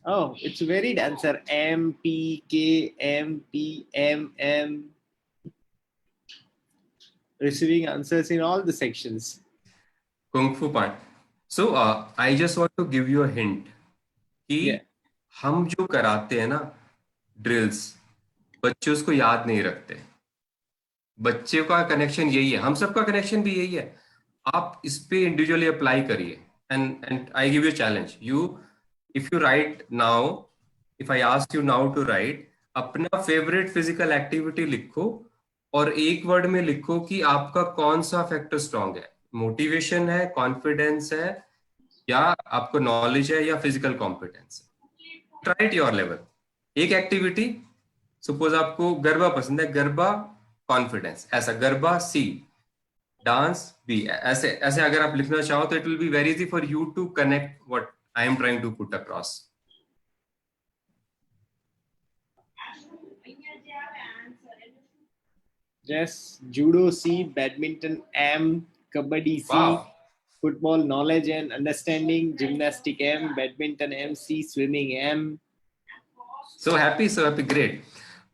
Oh, it's varied answer. M, P, K, M, P, M. Receiving answers in all the sections. Kung Fu part. So I just want to give you a hint कि हम जो कराते हैं ना ड्रिल्स, बच्चे उसको याद नहीं रखते। बच्चे का कनेक्शन यही है, हम सबका कनेक्शन भी यही है। आप इस पे इंडिविजुअली अप्लाई करिए। And I give you challenge, if you right now, if I ask you now to write अपना फेवरेट फिजिकल एक्टिविटी लिखो और एक वर्ड में लिखो कि आपका कौन सा फैक्टर स्ट्रांग है, मोटिवेशन है, कॉन्फिडेंस है, या आपको नॉलेज है, या physical competence. Try it your level. एक एक्टिविटी, सपोज आपको गरबा पसंद है, गरबा कॉन्फिडेंस, ऐसा गरबा C, डांस B, ऐसे अगर आप लिखना चाहो तो it will be very easy for you to connect what I am trying to put across. Yes, judo C, badminton M, kabaddi C, Wow. football knowledge and understanding, gymnastic M, badminton M, C, swimming M. So happy great.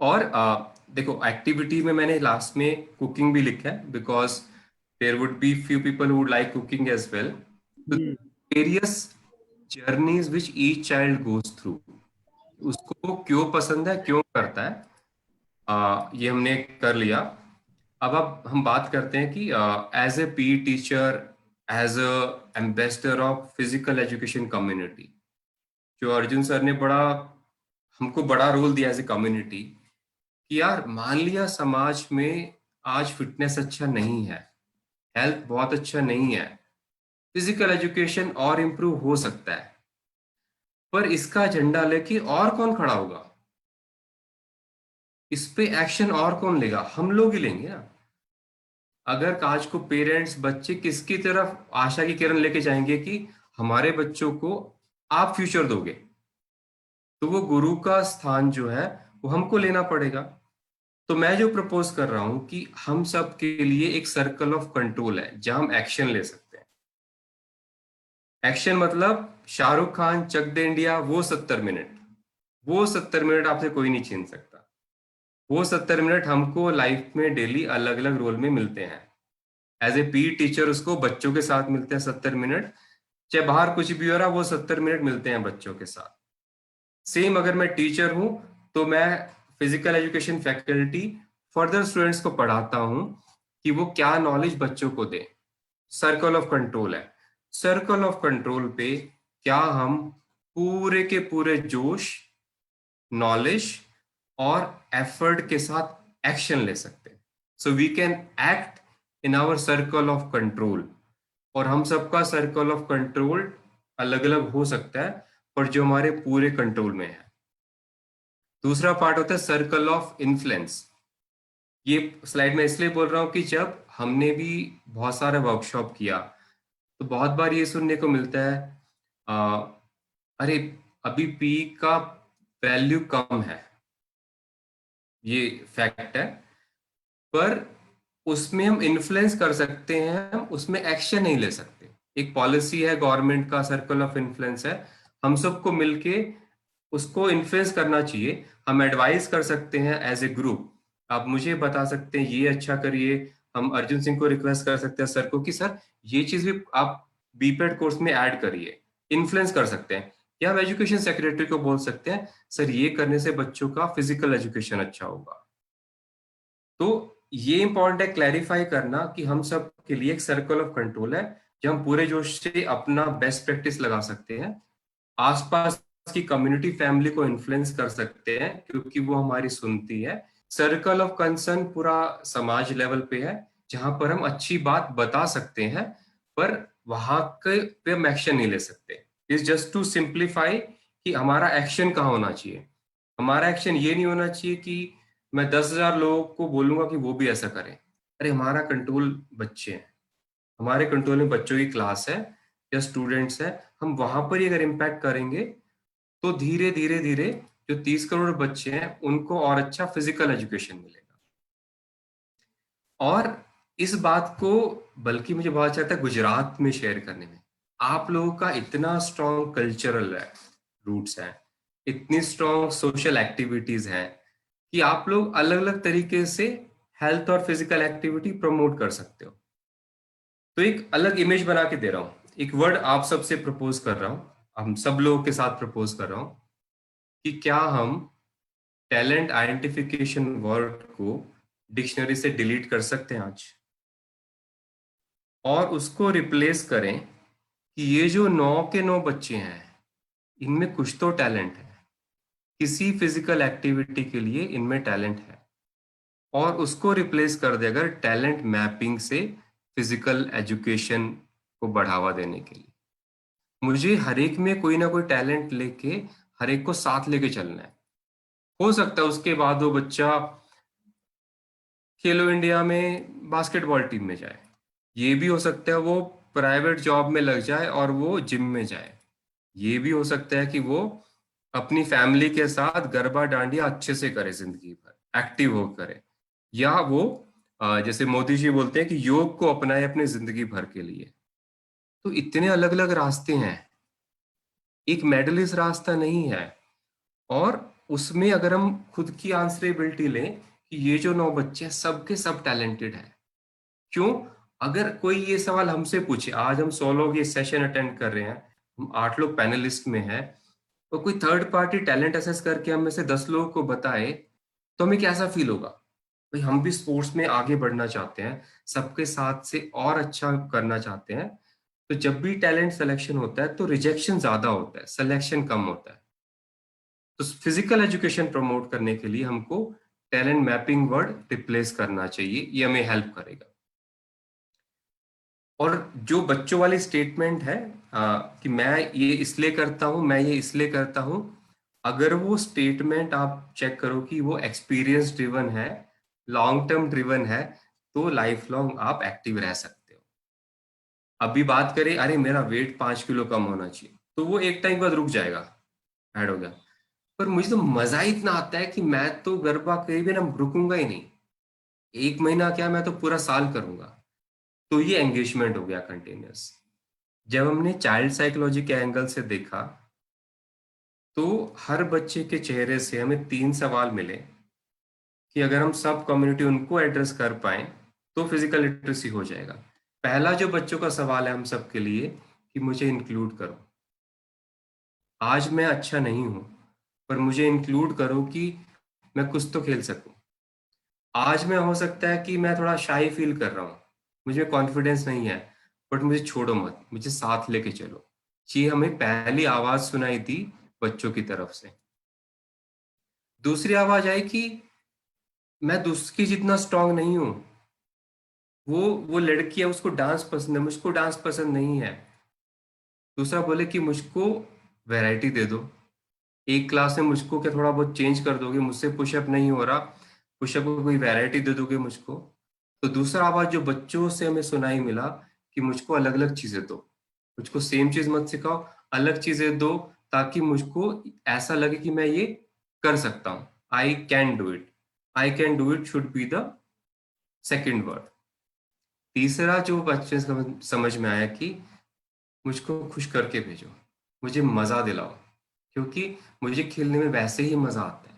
और देखो activity में मैंने last में cooking भी लिखा है because there would be few people would like cooking as well. Various journeys which each child goes through, उसको क्यों पसंद है, क्यों करता है, ये हमने कर लिया। अब हम बात करते हैं कि as a P teacher, as a ambassador of physical education community, जो अर्जुन सर ने हमको बड़ा रोल दिया एज ए कम्युनिटी कि यार मान लिया समाज में आज फिटनेस अच्छा नहीं है, हेल्थ बहुत अच्छा नहीं है, फिजिकल एजुकेशन और इम्प्रूव हो सकता है, पर इसका एजेंडा लेके और कौन खड़ा होगा, इस पे एक्शन और कौन लेगा? हम लोग ही लेंगे ना। अगर आज को पेरेंट्स बच्चे किसकी तरफ आशा की किरण लेके जाएंगे कि हमारे बच्चों को आप फ्यूचर दोगे, तो वो गुरु का स्थान जो है वो हमको लेना पड़ेगा। तो मैं जो प्रपोज कर रहा हूं कि हम सब के लिए एक सर्कल ऑफ कंट्रोल है जहां हम एक्शन ले सकते हैं। एक्शन मतलब शाहरुख खान चक दे इंडिया, वो 70 मिनट, वो 70 मिनट आपसे कोई नहीं छीन सकता। वो 70 मिनट हमको लाइफ में डेली अलग अलग रोल में मिलते हैं। एज ए पी टीचर उसको बच्चों के साथ मिलते हैं 70 मिनट, चाहे बाहर कुछ भी हो रहा वो 70 मिनट मिलते हैं बच्चों के साथ। सेम अगर मैं टीचर हूं तो मैं physical education faculty further students को पढ़ाता हूं कि वो क्या नॉलेज बच्चों को दे। सर्कल ऑफ कंट्रोल है। सर्कल ऑफ कंट्रोल पे क्या हम पूरे के पूरे जोश, नॉलेज और एफर्ट के साथ एक्शन ले सकते हैं। So we can act in our circle of control. और हम सबका सर्कल ऑफ कंट्रोल अलग अलग हो सकता है, पर जो हमारे पूरे कंट्रोल में है। दूसरा पार्ट होता है सर्कल ऑफ इन्फ्लुएंस। ये स्लाइड में इसलिए बोल रहा हूं कि जब हमने भी बहुत सारे वर्कशॉप किया तो बहुत बार ये सुनने को मिलता है अरे अभी पी का वैल्यू कम है, ये फैक्ट है, पर उसमें हम इन्फ्लुएंस कर सकते हैं, हम उसमें एक्शन नहीं ले सकते। एक पॉलिसी है गवर्नमेंट का, सर्कल ऑफ इन्फ्लुएंस है, हम सबको मिलके उसको इन्फ्लुएंस करना चाहिए। हम एडवाइस कर सकते हैं एज ए ग्रुप, आप मुझे बता सकते हैं ये अच्छा करिए। हम अर्जुन सिंह को रिक्वेस्ट कर सकते हैं सर को कि सर ये चीज भी आप बीपेड कोर्स में ऐड करिए, इन्फ्लुएंस कर सकते हैं। या हम एजुकेशन सेक्रेटरी को बोल सकते हैं सर ये करने से बच्चों का फिजिकल एजुकेशन अच्छा होगा। तो ये इंपॉर्टेंट है क्लैरिफाई करना कि हम सब के लिए एक सर्कल ऑफ कंट्रोल है जब हम पूरे जोश से अपना बेस्ट प्रैक्टिस लगा सकते हैं, आसपास की कम्युनिटी फैमिली को इन्फ्लुएंस कर सकते हैं क्योंकि वो हमारी सुनती है। सर्कल ऑफ कंसर्न पूरा समाज लेवल पे है जहां पर हम अच्छी बात बता सकते हैं, पर वहां पे हम एक्शन नहीं ले सकते। इज जस्ट टू सिंप्लीफाई कि हमारा एक्शन कहाँ होना चाहिए। हमारा एक्शन ये नहीं होना चाहिए कि मैं 10,000 लोगों को बोलूंगा कि वो भी ऐसा करें। अरे हमारा कंट्रोल बच्चे हैं, हमारे कंट्रोल में बच्चों की क्लास है या स्टूडेंट्स है, हम वहां पर ही अगर इम्पैक्ट करेंगे तो धीरे धीरे धीरे जो 30 करोड़ बच्चे हैं उनको और अच्छा फिजिकल एजुकेशन मिलेगा। और इस बात को बल्कि मुझे बहुत अच्छा लगता है गुजरात में शेयर करने में। आप लोगों का इतना स्ट्रॉन्ग कल्चरल रूट्स है, इतनी स्ट्रॉन्ग सोशल एक्टिविटीज हैं कि आप लोग अलग अलग तरीके से हेल्थ और फिजिकल एक्टिविटी प्रमोट कर सकते हो। तो एक अलग इमेज बना के दे रहा हूं, एक वर्ड आप सबसे प्रपोज कर रहा हूं, हम सब लोगों के साथ प्रपोज कर रहा हूं कि क्या हम टैलेंट आइडेंटिफिकेशन वर्ड को डिक्शनरी से डिलीट कर सकते हैं आज, और उसको रिप्लेस करें कि ये जो 9 के 9 बच्चे हैं इनमें कुछ तो टैलेंट है, किसी फिजिकल एक्टिविटी के लिए इनमें टैलेंट है, और उसको रिप्लेस कर दे अगर टैलेंट मैपिंग से फिजिकल एजुकेशन को बढ़ावा देने के लिए। मुझे हर एक में कोई ना कोई टैलेंट लेके हर एक को साथ लेके चलना है। हो सकता है उसके बाद वो बच्चा खेलो इंडिया में बास्केटबॉल टीम में जाए, ये भी हो सकता है वो प्राइवेट जॉब में लग जाए और वो जिम में जाए, ये भी हो सकता है कि वो अपनी फैमिली के साथ गरबा डांडिया अच्छे से करे, जिंदगी भर एक्टिव हो करे, या वो जैसे मोदी जी बोलते हैं कि योग को अपनाएं अपनी जिंदगी भर के लिए। तो इतने अलग अलग रास्ते हैं, एक मेडलिस्ट रास्ता नहीं है। और उसमें अगर हम खुद की आंसरेबिलिटी लें कि ये जो 9 बच्चे हैं सबके सब टैलेंटेड है। क्यों? अगर कोई ये सवाल हमसे पूछे, आज हम 100 लोग ये सेशन अटेंड कर रहे हैं, हम 8 लोग पैनलिस्ट में हैं, तो कोई थर्ड पार्टी टैलेंट असेस करके हम में से 10 लोगों को बताए तो हमें कैसा फील होगा? भाई हम भी स्पोर्ट्स में आगे बढ़ना चाहते हैं, सबके साथ से और अच्छा करना चाहते हैं। तो जब भी टैलेंट सिलेक्शन होता है तो रिजेक्शन ज्यादा होता है, सिलेक्शन कम होता है। तो फिजिकल एजुकेशन प्रमोट करने के लिए हमको टैलेंट मैपिंग वर्ड रिप्लेस करना चाहिए, ये हमें हेल्प करेगा। और जो बच्चों वाली स्टेटमेंट है कि मैं ये इसलिए करता हूं, मैं ये इसलिए करता हूं, अगर वो स्टेटमेंट आप चेक करो कि वो एक्सपीरियंस ड्रिवन है, लॉन्ग टर्म ड्रिवन है, तो लाइफ लॉन्ग आप एक्टिव रह सकते हो। अभी बात करें अरे मेरा वेट 5 किलो कम होना चाहिए, तो वो एक टाइम बाद रुक जाएगा, ऐड हो गया। पर मुझे तो मजा ही इतना आता है कि मैं तो गरबा कहीं भी ना रुकूंगा ही नहीं, 1 महीना क्या मैं तो पूरा साल करूंगा। तो ये एंगेजमेंट हो गया कंटिन्यूस। जब हमने चाइल्ड साइकोलॉजी के एंगल से देखा तो हर बच्चे के चेहरे से हमें 3 सवाल मिले कि अगर हम सब कम्युनिटी उनको एड्रेस कर पाए तो फिजिकल लिटरेसी हो जाएगा। पहला जो बच्चों का सवाल है हम सब के लिए कि मुझे इंक्लूड करो। आज मैं अच्छा नहीं हूं पर मुझे इंक्लूड करो कि मैं कुछ तो खेल सकूं। आज मैं हो सकता है कि मैं थोड़ा शाई फील कर रहा हूं, मुझे कॉन्फिडेंस नहीं है, बट मुझे छोड़ो मत, मुझे साथ लेके चलो। ये हमें पहली आवाज सुनाई दी बच्चों की तरफ से। दूसरी आवाज आई कि मैं दूसरी जितना स्ट्रांग नहीं हूं, वो लड़की है उसको डांस पसंद है, मुझको डांस पसंद नहीं है। दूसरा बोले कि मुझको वैरायटी दे दो, एक क्लास में मुझको क्या थोड़ा बहुत चेंज कर दोगे, मुझसे पुशअप नहीं हो रहा, पुशअप को कोई वैरायटी दे दोगे मुझको। तो दूसरा आवाज जो बच्चों से हमें सुनाई मिला कि मुझको अलग अलग चीजें दो, मुझको सेम चीज मत सिखाओ, अलग चीजें दो, ताकि मुझको ऐसा लगे कि मैं ये कर सकता हूं। I can do it, I can do it should be the second word. तीसरा जो बच्चे समझ में आया कि मुझको खुश करके भेजो, मुझे मजा दिलाओ, क्योंकि मुझे खेलने में वैसे ही मजा आता है।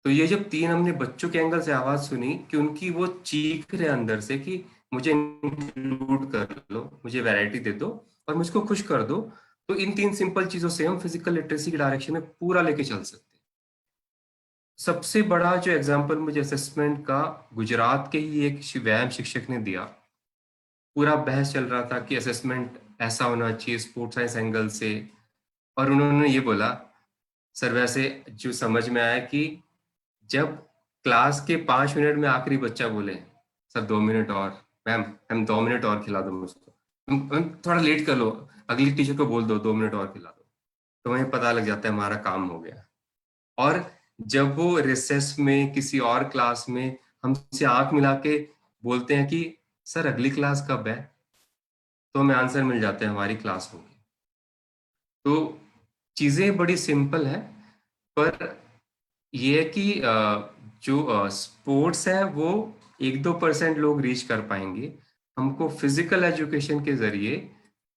तो ये जब 3 हमने बच्चों के एंगल से आवाज सुनी कि उनकी वो चीख रहे अंदर से कि मुझे इंक्लूड कर लो, मुझे वैरायटी दे दो और मुझको खुश कर दो, तो इन 3 सिंपल चीजों से हम फिजिकल लिटरेसी की डायरेक्शन में पूरा लेके चल सकते हैं। सबसे बड़ा जो एग्जाम्पल मुझे असेसमेंट का गुजरात के ही एक व्यायाम शिक्षक ने दिया। पूरा बहस चल रहा था कि असेसमेंट ऐसा होना चाहिए स्पोर्ट्स साइंस एंगल से, और उन्होंने ये बोला सर वैसे जो समझ में आया कि जब क्लास के 5 मिनट में आखिरी बच्चा बोले सर 2 मिनट और, मैम हम 2 मिनट और खिला दो मुझको, थोड़ा लेट कर लो, अगली टीचर को बोल दो 2 मिनट और खिला दो, तो वहीं पता लग जाता है हमारा काम हो गया। और जब वो रिसेस में किसी और क्लास में हमसे आंख मिला के बोलते हैं कि सर अगली क्लास कब है, तो हमें आंसर मिल जाता है हमारी क्लास होगी। तो चीजें बड़ी सिंपल है, पर ये है कि जो स्पोर्ट्स है वो 1-2% लोग रीच कर पाएंगे। हमको फिजिकल एजुकेशन के जरिए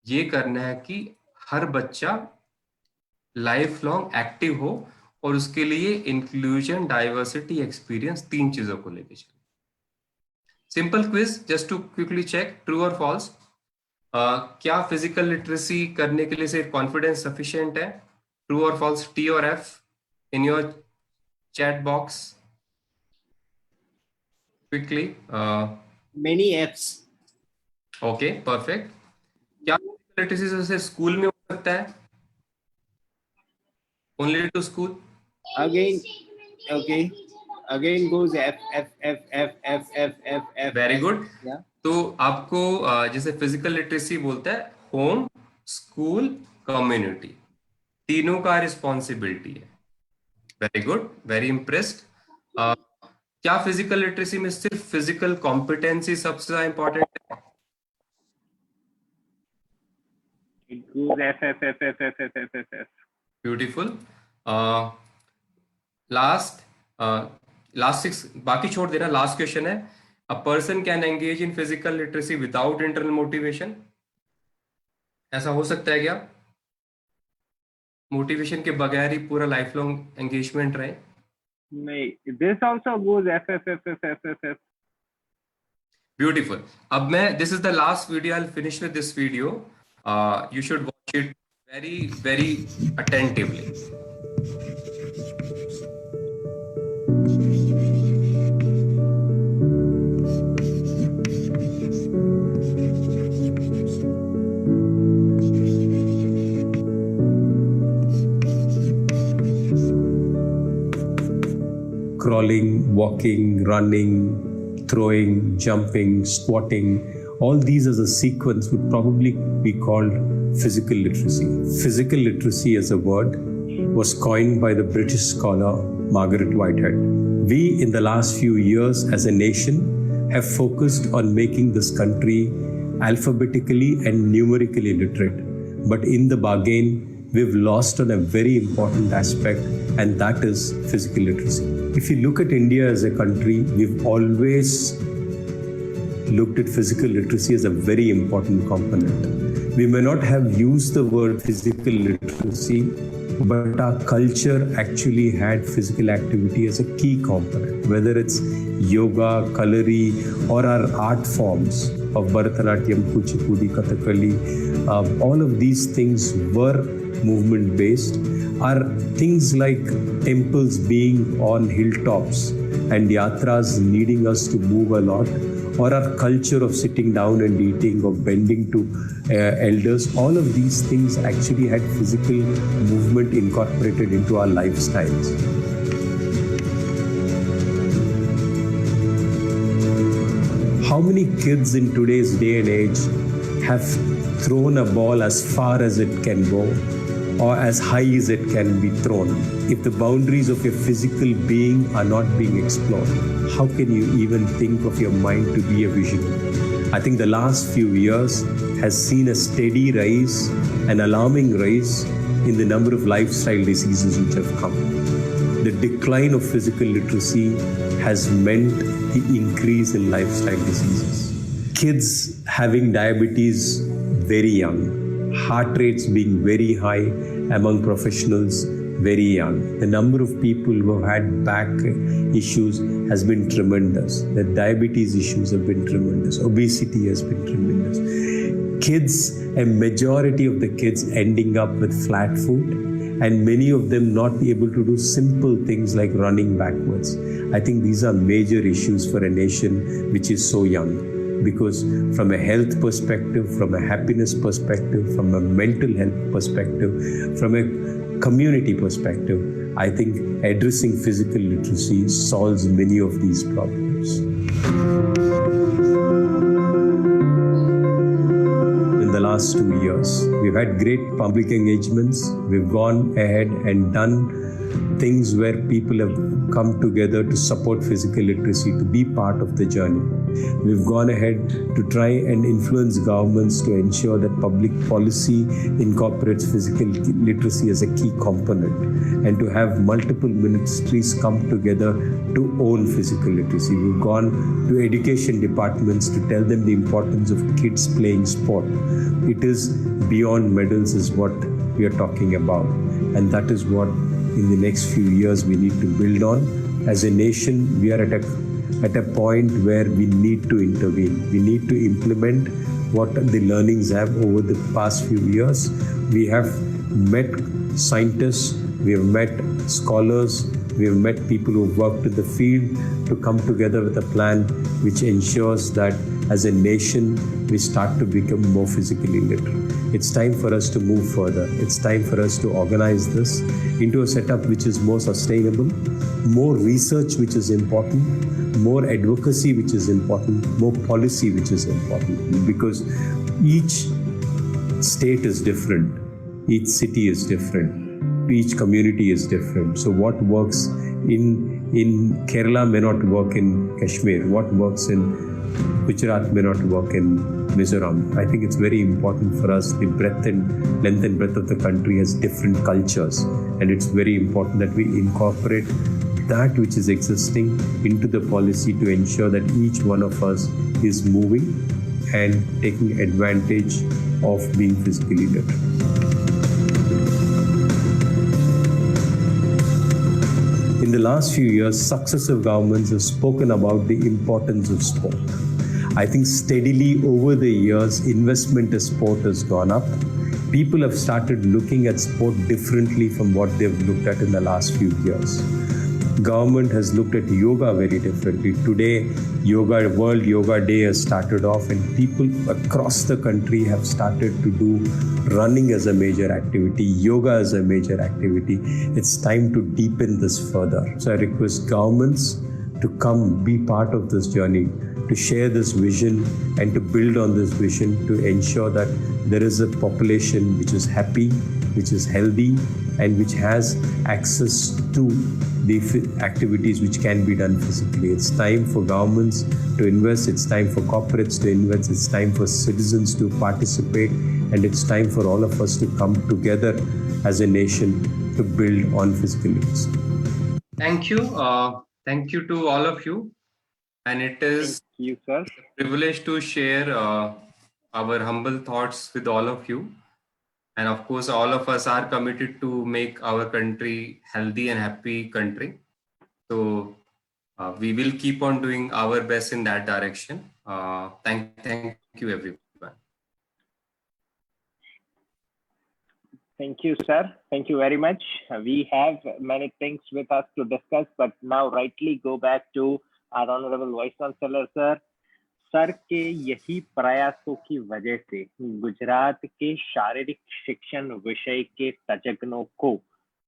ये करना है कि हर बच्चा लाइफ लॉन्ग एक्टिव हो, और उसके लिए इंक्लूजन, डाइवर्सिटी, एक्सपीरियंस, 3 चीजों को लेके चले। Simple quiz just to quickly check, true और फॉल्स। क्या फिजिकल लिटरेसी करने के लिए सिर्फ कॉन्फिडेंस सफिशिएंट है? ट्रू और फॉल्स, टी और F in your chat box quickly. Many Fs. Okay, perfect. क्या लिटरेसी जैसे स्कूल में हो सकता है? Only to school? Again, okay. Again goes F F F F F F F F. Very good. Yeah. तो आपको जैसे फिजिकल लिटरेसी बोलता है होम, स्कूल, कम्युनिटी, तीनों का रिस्पॉन्सिबिलिटी है। Very good, very impressed. क्या फिजिकल लिटरेसी में सिर्फ फिजिकल कॉम्पिटेंसी सबसे ज्यादा इंपॉर्टेंट है? It goes F, F, F, F, F, F, F, F, F. Beautiful. Last 6 बाकी छोड़ देना, लास्ट क्वेश्चन है a person can engage in physical literacy without internal motivation? ऐसा हो सकता है क्या? मोटिवेशन के बगैर ही पूरा लाइफ लॉन्ग एंगेजमेंट रहे? नहीं, this also goes FFFFFFF. Beautiful. अब मैं, this is the last video, I'll finish with this video. You should watch it very, very attentively. Crawling, walking, running, throwing, jumping, squatting, all these as a sequence would probably be called physical literacy. Physical literacy as a word was coined by the British scholar Margaret Whitehead. We in the last few years as a nation have focused on making this country alphabetically and numerically literate. But in the bargain, we've lost on a very important aspect, and that is physical literacy. If you look at India as a country, we've always looked at physical literacy as a very important component. We may not have used the word physical literacy, but our culture actually had physical activity as a key component, whether it's yoga, kalari, or our art forms of Bharatanatyam, Kuchipudi, Kathakali. All of these things were movement based. Are things like temples being on hilltops and yatras needing us to move a lot, or our culture of sitting down and eating, or bending to elders, all of these things actually had physical movement incorporated into our lifestyles. How many kids in today's day and age have thrown a ball as far as it can go, or as high as it can be thrown? If the boundaries of your physical being are not being explored, how can you even think of your mind to be a visionary? I think the last few years has seen a steady rise, an alarming rise in the number of lifestyle diseases which have come. The decline of physical literacy has meant the increase in lifestyle diseases. Kids having diabetes very young, heart rates being very high among professionals very young. The number of people who have had back issues has been tremendous. The diabetes issues have been tremendous. Obesity has been tremendous. Kids, a majority of the kids ending up with flat foot, and many of them not able to do simple things like running backwards. I think these are major issues for a nation which is so young. Because from a health perspective, from a happiness perspective, from a mental health perspective, from a community perspective, I think addressing physical literacy solves many of these problems. In the last 2 years, we've had great public engagements. We've gone ahead and done things where people have come together to support physical literacy, to be part of the journey. We've gone ahead to try and influence governments to ensure that public policy incorporates physical literacy as a key component, and to have multiple ministries come together to own physical literacy. We've gone to education departments to tell them the importance of kids playing sport. It is beyond medals is what we are talking about, and that is what in the next few years we need to build on. As a nation, we are at a point where we need to intervene. We need to implement what the learnings have over the past few years. We have met scientists, we have met scholars, we have met people who have worked in the field to come together with a plan which ensures that as a nation we start to become more physically literate. It's time for us to move further. It's time for us to organize this into a setup which is more sustainable, more research which is important, more advocacy which is important, more policy which is important, because each state is different, each city is different, each community is different. So what works in Kerala may not work in Kashmir, what works in Gujarat may not work in Mizoram. I think it's very important for us. The breadth and length and breadth of the country has different cultures, and it's very important that we incorporate that which is existing into the policy to ensure that each one of us is moving and taking advantage of being physically literate. In the last few years, successive governments have spoken about the importance of sport. I think steadily over the years, investment in sport has gone up. People have started looking at sport differently from what they've looked at in the last few years. Government has looked at yoga very differently. Today, World Yoga Day has started off, and people across the country have started to do running as a major activity, yoga as a major activity. It's time to deepen this further. So I request governments to come be part of this journey, to share this vision and to build on this vision to ensure that there is a population which is happy, which is healthy, and which has access to the activities which can be done physically. It's time for governments to invest, it's time for corporates to invest, it's time for citizens to participate, and it's time for all of us to come together as a nation to build on physical literacy. Thank you. Thank you to all of you. And it is Thank you, sir. a privilege to share our humble thoughts with all of you. And of course, all of us are committed to make our country healthy and happy country. So we will keep on doing our best in that direction. Thank you, everyone. Thank you, sir. Thank you very much. We have many things with us to discuss, but now rightly go back to our Honorable Vice Chancellor, sir. Sir के यही प्रयासों की वजह से गुजरात के शारीरिक शिक्षण विषय के तज्ञों को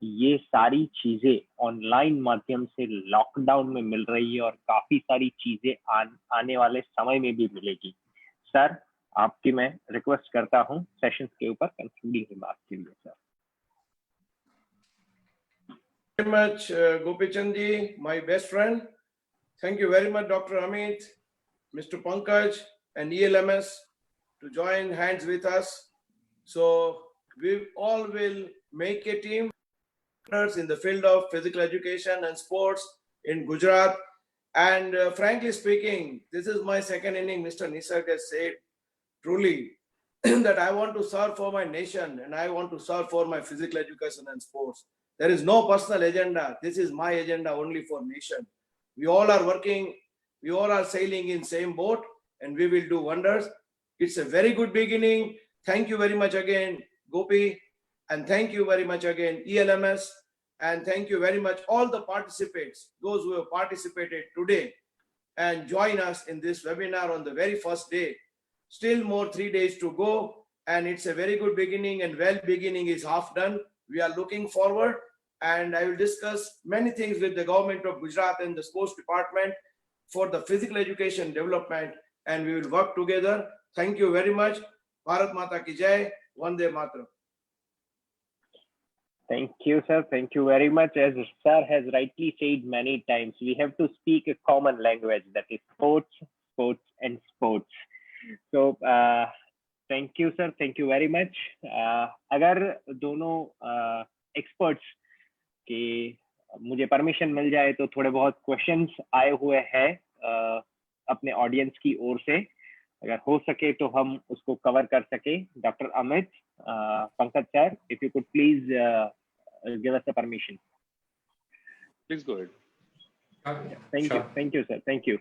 ये सारी चीजें ऑनलाइन माध्यम से लॉकडाउन में मिल रही है और काफी सारी चीजें आने वाले समय में भी मिलेगी। सर, आपकी मैं रिक्वेस्ट करता हूं सेशंस के ऊपर कंक्लूडिंग रिमार्क्स के लिए। Sir, very much, Gopi Chand ji, my best friend. Thank you very much, Dr. Amit, Mr. Pankaj, and ELMS to join hands with us. So we all will make a team in the field of physical education and sports in Gujarat. And frankly speaking, this is my second inning. Mr. Nisarg has said truly that I want to serve for my nation and I want to serve for my physical education and sports. There is no personal agenda. This is my agenda only for nation. We all are working, we all are sailing in same boat, and we will do wonders. It's a very good beginning. Thank you very much again, Gopi, and thank you very much again, ELMS, and thank you very much all the participants, those who have participated today and join us in this webinar on the very first day. Still more 3 days to go, and it's a very good beginning, and well beginning is half done. We are looking forward, and I will discuss many things with the government of Gujarat and the sports department for the physical education development, and we will work together. Thank you very much. Bharat Mata ki Jai, Vande Mataram. thank you, sir. Thank you very much. As sir has rightly said many times, we have to speak a common language, that is sports, sports, and sports. So thank you, sir. Thank you very much. अगर दोनों experts के मुझे permission मिल जाए तो थोड़े बहुत questions आए हुए हैं अपने ऑडियंस की ओर से, अगर हो सके तो हम उसको कवर कर सके। Doctor Amit, Pankaj sir, if you could please give us the permission. Please go ahead. Thank you, sir. Thank you.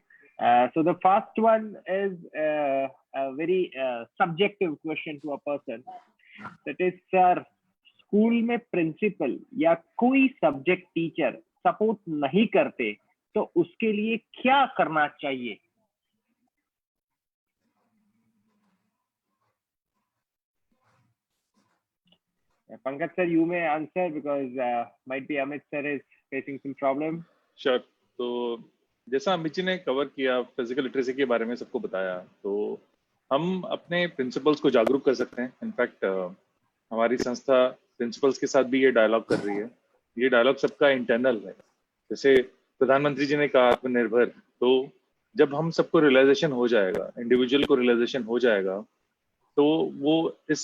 So the first one is a very subjective question to a person. That is, sir, school में principal या कोई subject teacher support नहीं करते तो उसके लिए क्या करना चाहिए? Pankaj sir, you may answer because might be Amit sir is facing some problem. Sure. तो जैसा अमित जी ने कवर किया, फिजिकल लिटरेसी के बारे में सबको बताया, तो हम अपने प्रिंसिपल्स को जागरूक कर सकते हैं। इनफैक्ट हमारी संस्था प्रिंसिपल्स के साथ भी ये डायलॉग कर रही है। ये डायलॉग सबका इंटरनल है। जैसे प्रधानमंत्री जी ने कहा आत्मनिर्भर, तो जब हम सबको रियलाइजेशन हो जाएगा, इंडिविजुअल को रियलाइजेशन हो जाएगा, तो वो इस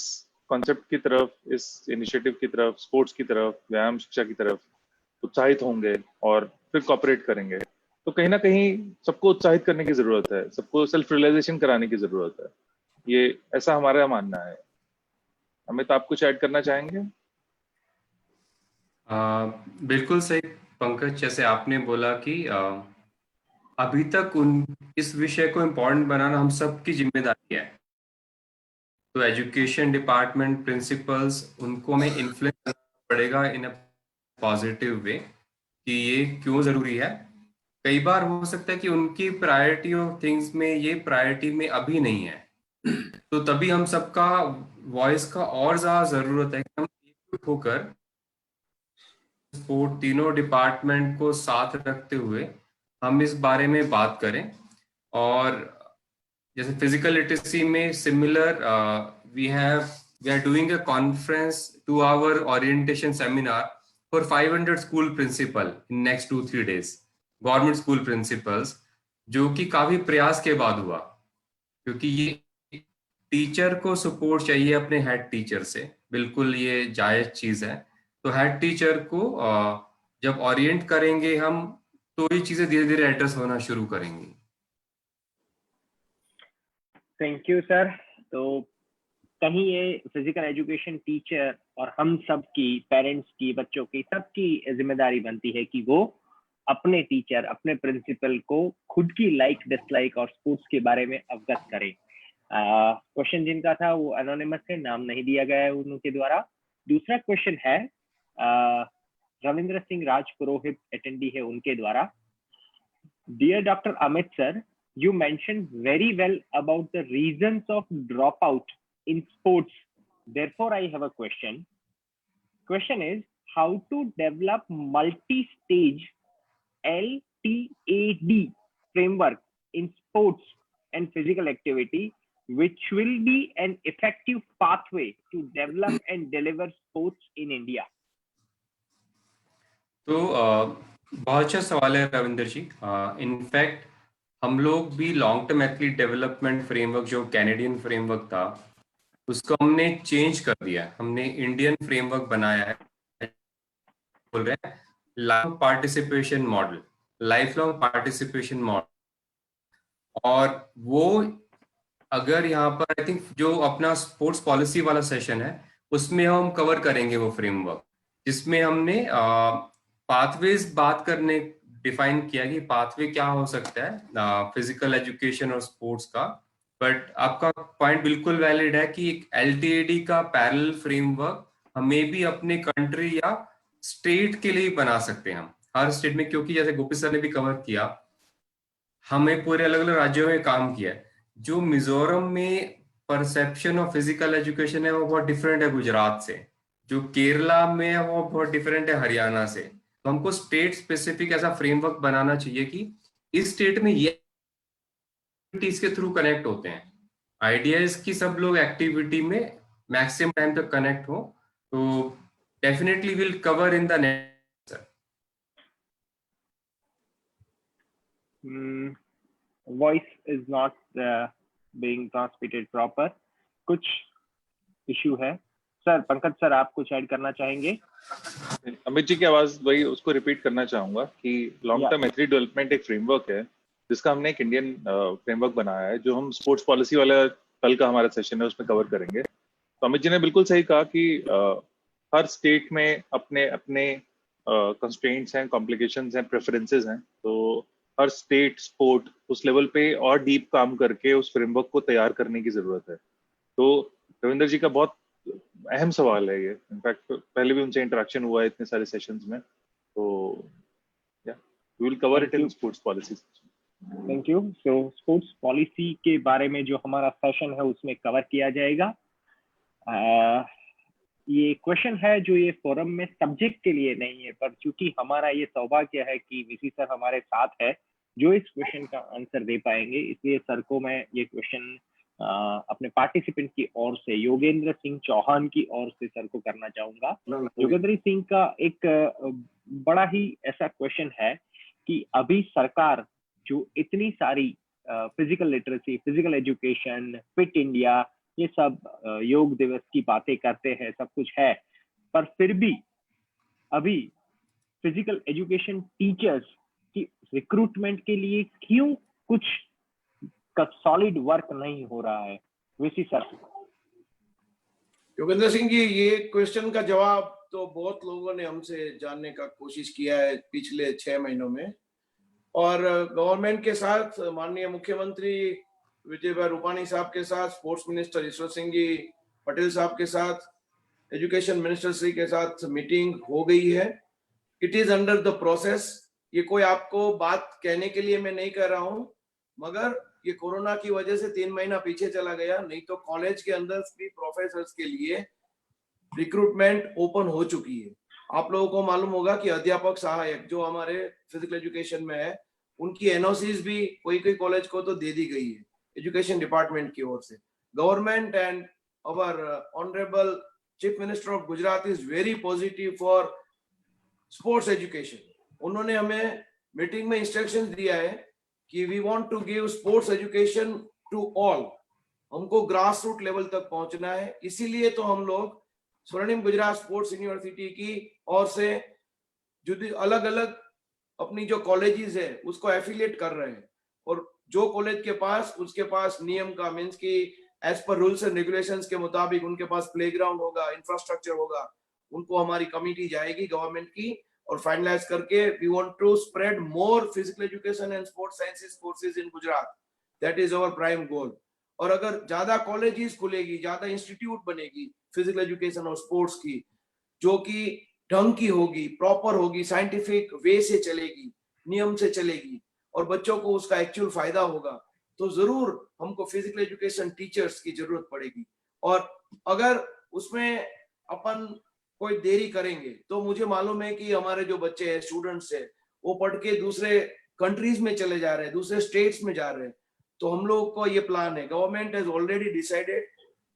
कॉन्सेप्ट की तरफ, इस इनिशिएटिव की तरफ, स्पोर्ट्स की तरफ, व्यायाम शिक्षा की तरफ उत्साहित होंगे और फिर कॉपरेट करेंगे। तो कहीं ना कहीं सबको उत्साहित करने की जरूरत है, सबको सेल्फ रियलाइजेशन कराने की जरूरत है, ये ऐसा हमारा मानना है। अमित, आप कुछ ऐड करना चाहेंगे? बिल्कुल सही पंकज, जैसे आपने बोला कि अभी तक इस विषय को इम्पोर्टेंट बनाना हम सबकी जिम्मेदारी है। तो एजुकेशन डिपार्टमेंट, प्रिंसिपल्स, उनको हमें इन्फ्लुएंस करना पड़ेगा इन अ पॉजिटिव वे कि ये क्यों जरूरी है। कई बार हो सकता है कि उनकी प्रायोरिटी ऑफ थिंग्स में ये प्रायोरिटी में अभी नहीं है, तो तभी हम सबका वॉइस का और ज्यादा जरूरत है कि हम एकजुट होकर स्पोर्ट तीनों डिपार्टमेंट को साथ रखते हुए हम इस बारे में बात करें। और जैसे फिजिकल लिटरेसी में similar we are doing a conference 2 hour orientation seminar for 500 school principal in next 2-3 days, government school principals, जो कि काफी प्रयास के बाद हुआ, क्योंकि ये टीचर को सपोर्ट चाहिए अपने हेड टीचर से, बिल्कुल ये जायज चीज है। तो हेड टीचर को जब ओरिएंट करेंगे हम, तो ये चीजें धीरे धीरे एड्रेस होना शुरू करेंगी। Thank you sir. तो कहीं ये फिजिकल एजुकेशन टीचर और हम सब की, पेरेंट्स की, बच्चों की, सबकी जिम्मेदारी बनती है कि वो अपने टीचर, अपने प्रिंसिपल को खुद की लाइक डिसलाइक और स्पोर्ट्स के बारे में अवगत करें। क्वेश्चन जिनका था वो एनोनिमस है, नाम नहीं दिया गया है उनके द्वारा। दूसरा क्वेश्चन है रविंद्र सिंह राजपुरोहित अटेंडी है, उनके द्वारा। Dear doctor Amit sir, you mentioned very well about the reasons of dropout in sports. Therefore, I have a question. Question is, how to develop multi-stage LTAD framework in sports and physical activity, which will be an effective pathway to develop and deliver sports in India? तो बहुत अच्छा सवाल है रविंद्र जी। In fact हम लोग भी long term athlete development framework, जो Canadian framework था, उसको हमने चेंज कर दिया है। हमने इंडियन फ्रेमवर्क बनाया है, बोल रहे हैं life participation model, life long participation model. और वो अगर यहाँ पर आई थिंक जो अपना स्पोर्ट्स पॉलिसी वाला सेशन है, उसमें हम कवर करेंगे वो फ्रेमवर्क, जिसमें हमने पाथवेज बात करने डिफाइन किया कि पाथवे क्या हो सकता है फिजिकल एजुकेशन और स्पोर्ट्स का। बट आपका पॉइंट बिल्कुल वैलिड है कि एक एलटीएडी का पैरेलल फ्रेमवर्क हमें भी अपने कंट्री या स्टेट के लिए बना सकते हैं हम, हर स्टेट में। क्योंकि जैसे गोपी सर ने भी कवर किया, हमें पूरे अलग अलग राज्यों में काम किया है। जो मिजोरम में परसेप्शन ऑफ फिजिकल एजुकेशन है वो बहुत डिफरेंट है गुजरात से, जो केरला में है वो बहुत डिफरेंट है हरियाणा से। तो हमको स्टेट स्पेसिफिक ऐसा फ्रेमवर्क बनाना चाहिए कि इस स्टेट में ये एक्टिविटीज के थ्रू कनेक्ट होते हैं। आइडिया इसकी सब लोग एक्टिविटी में मैक्सिमम टाइम तक कनेक्ट हो। तो definitely will cover in the next. Voice is not being transmitted proper. कुछ इशू है सर। पंकज सर, आप कुछ ऐड करना चाहेंगे? अमित जी की आवाज वही, उसको रिपीट करना चाहूंगा कि लॉन्ग टर्म एथलीट डेवलपमेंट एक फ्रेमवर्क है, जिसका हमने एक इंडियन फ्रेमवर्क बनाया है, जो हम स्पोर्ट्स पॉलिसी वाला कल का हमारा सेशन है उसमें कवर करेंगे। तो अमित जी ने बिल्कुल सही कहा कि हर स्टेट में अपने अपने कंस्ट्रेंट्स हैं, कॉम्प्लिकेशंस हैं, प्रेफरेंसेस हैं। तो हर स्टेट स्पोर्ट उस लेवल पे और डीप काम करके उस फ्रेमवर्क को तैयार करने की जरूरत है। तो रविंद्र जी का बहुत अहम सवाल है ये। इनफैक्ट पहले भी उनसे इंटरेक्शन हुआ है इतने सारे सेशंस में। तो we will cover it in sports policy. Thank you. So sports policy के बारे में जो हमारा सेशन है उसमें कवर किया जाएगा। ये क्वेश्चन है जो ये फोरम में सब्जेक्ट के लिए नहीं है, पर चूंकि हमारा ये सौभाग्य है कि वीसी सर हमारे साथ है जो इस क्वेश्चन का आंसर दे पाएंगे, इसलिए सर को मैं ये क्वेश्चन अपने पार्टिसिपेंट की ओर से, योगेंद्र सिंह चौहान की ओर से सर को करना चाहूंगा। योगेंद्र सिंह का एक बड़ा ही ऐसा क्वेश्चन है कि अभी सरकार जो इतनी सारी physical literacy, physical education, fit India, ये सब योग दिवस की बातें करते हैं, सब कुछ है, पर फिर भी अभी फिजिकल एजुकेशन टीचर्स कि रिक्रूटमेंट के लिए क्यों कुछ सॉलिड वर्क नहीं हो रहा है? VC sir. योगेंद्र सिंह जी, ये क्वेश्चन का जवाब तो बहुत लोगों ने हमसे जानने का कोशिश किया है पिछले 6 महीनों में, और गवर्नमेंट के साथ माननीय मुख्यमंत्री विजय भाई रूपाणी साहब के साथ, स्पोर्ट्स मिनिस्टर ईश्वर सिंह जी पटेल साहब के साथ, एजुकेशन मिनिस्टर श्री के साथ मीटिंग हो गई है। It is under the process. ये कोई आपको बात कहने के लिए मैं नहीं कर रहा हूं, मगर ये कोरोना की वजह से 3 महीना पीछे चला गया, नहीं तो कॉलेज के अंदर भी प्रोफेसर्स के लिए रिक्रूटमेंट ओपन हो चुकी है। आप लोगों को मालूम होगा कि अध्यापक सहायक जो हमारे फिजिकल एजुकेशन में है, उनकी एनओसीज भी कोई कॉलेज को तो दे दी गई है एजुकेशन डिपार्टमेंट की ओर से। Government and our honourable chief minister of Gujarat is very positive for sports education. उन्होंने हमें मीटिंग में इंस्ट्रक्शंस दिया है कि we want to give sports education to all. हमको ग्रास रूट लेवल तक पहुंचना है, इसीलिए तो हम लोग स्वर्णिम गुजरात स्पोर्ट्स यूनिवर्सिटी की ओर से जो अलग अलग अपनी जो कॉलेजेस है उसको एफिलिएट कर रहे हैं, और जो कॉलेज के पास उसके पास नियम का मीन्स की as per rules and regulations के मुताबिक उनके पास प्लेग्राउंड होगा, इंफ्रास्ट्रक्चर होगा, उनको हमारी कमिटी जाएगी गवर्नमेंट की और फाइनलाइज करके we want to spread more physical education and sports sciences courses in Gujarat. That is our prime goal. और अगर ज्यादा कॉलेजेस खुलेगी, ज्यादा इंस्टीट्यूट बनेगी फिजिकल एजुकेशन और स्पोर्ट्स की, जो कि ढंग की होगी, प्रॉपर होगी, साइंटिफिक वे से चलेगी, नियम से चलेगी, और बच्चों को उसका एक्चुअल फायदा होगा, तो जरूर हमको फिजिकल एजुकेशन टीचर्स की जरूरत पड़ेगी। और अगर उसमें अपन कोई देरी करेंगे तो मुझे मालूम है कि हमारे जो बच्चे हैं, स्टूडेंट्स हैं, वो पढ़ के दूसरे कंट्रीज में चले जा रहे हैं, दूसरे स्टेट्स में जा रहे हैं। तो हम लोग को ये प्लान है, government has already decided,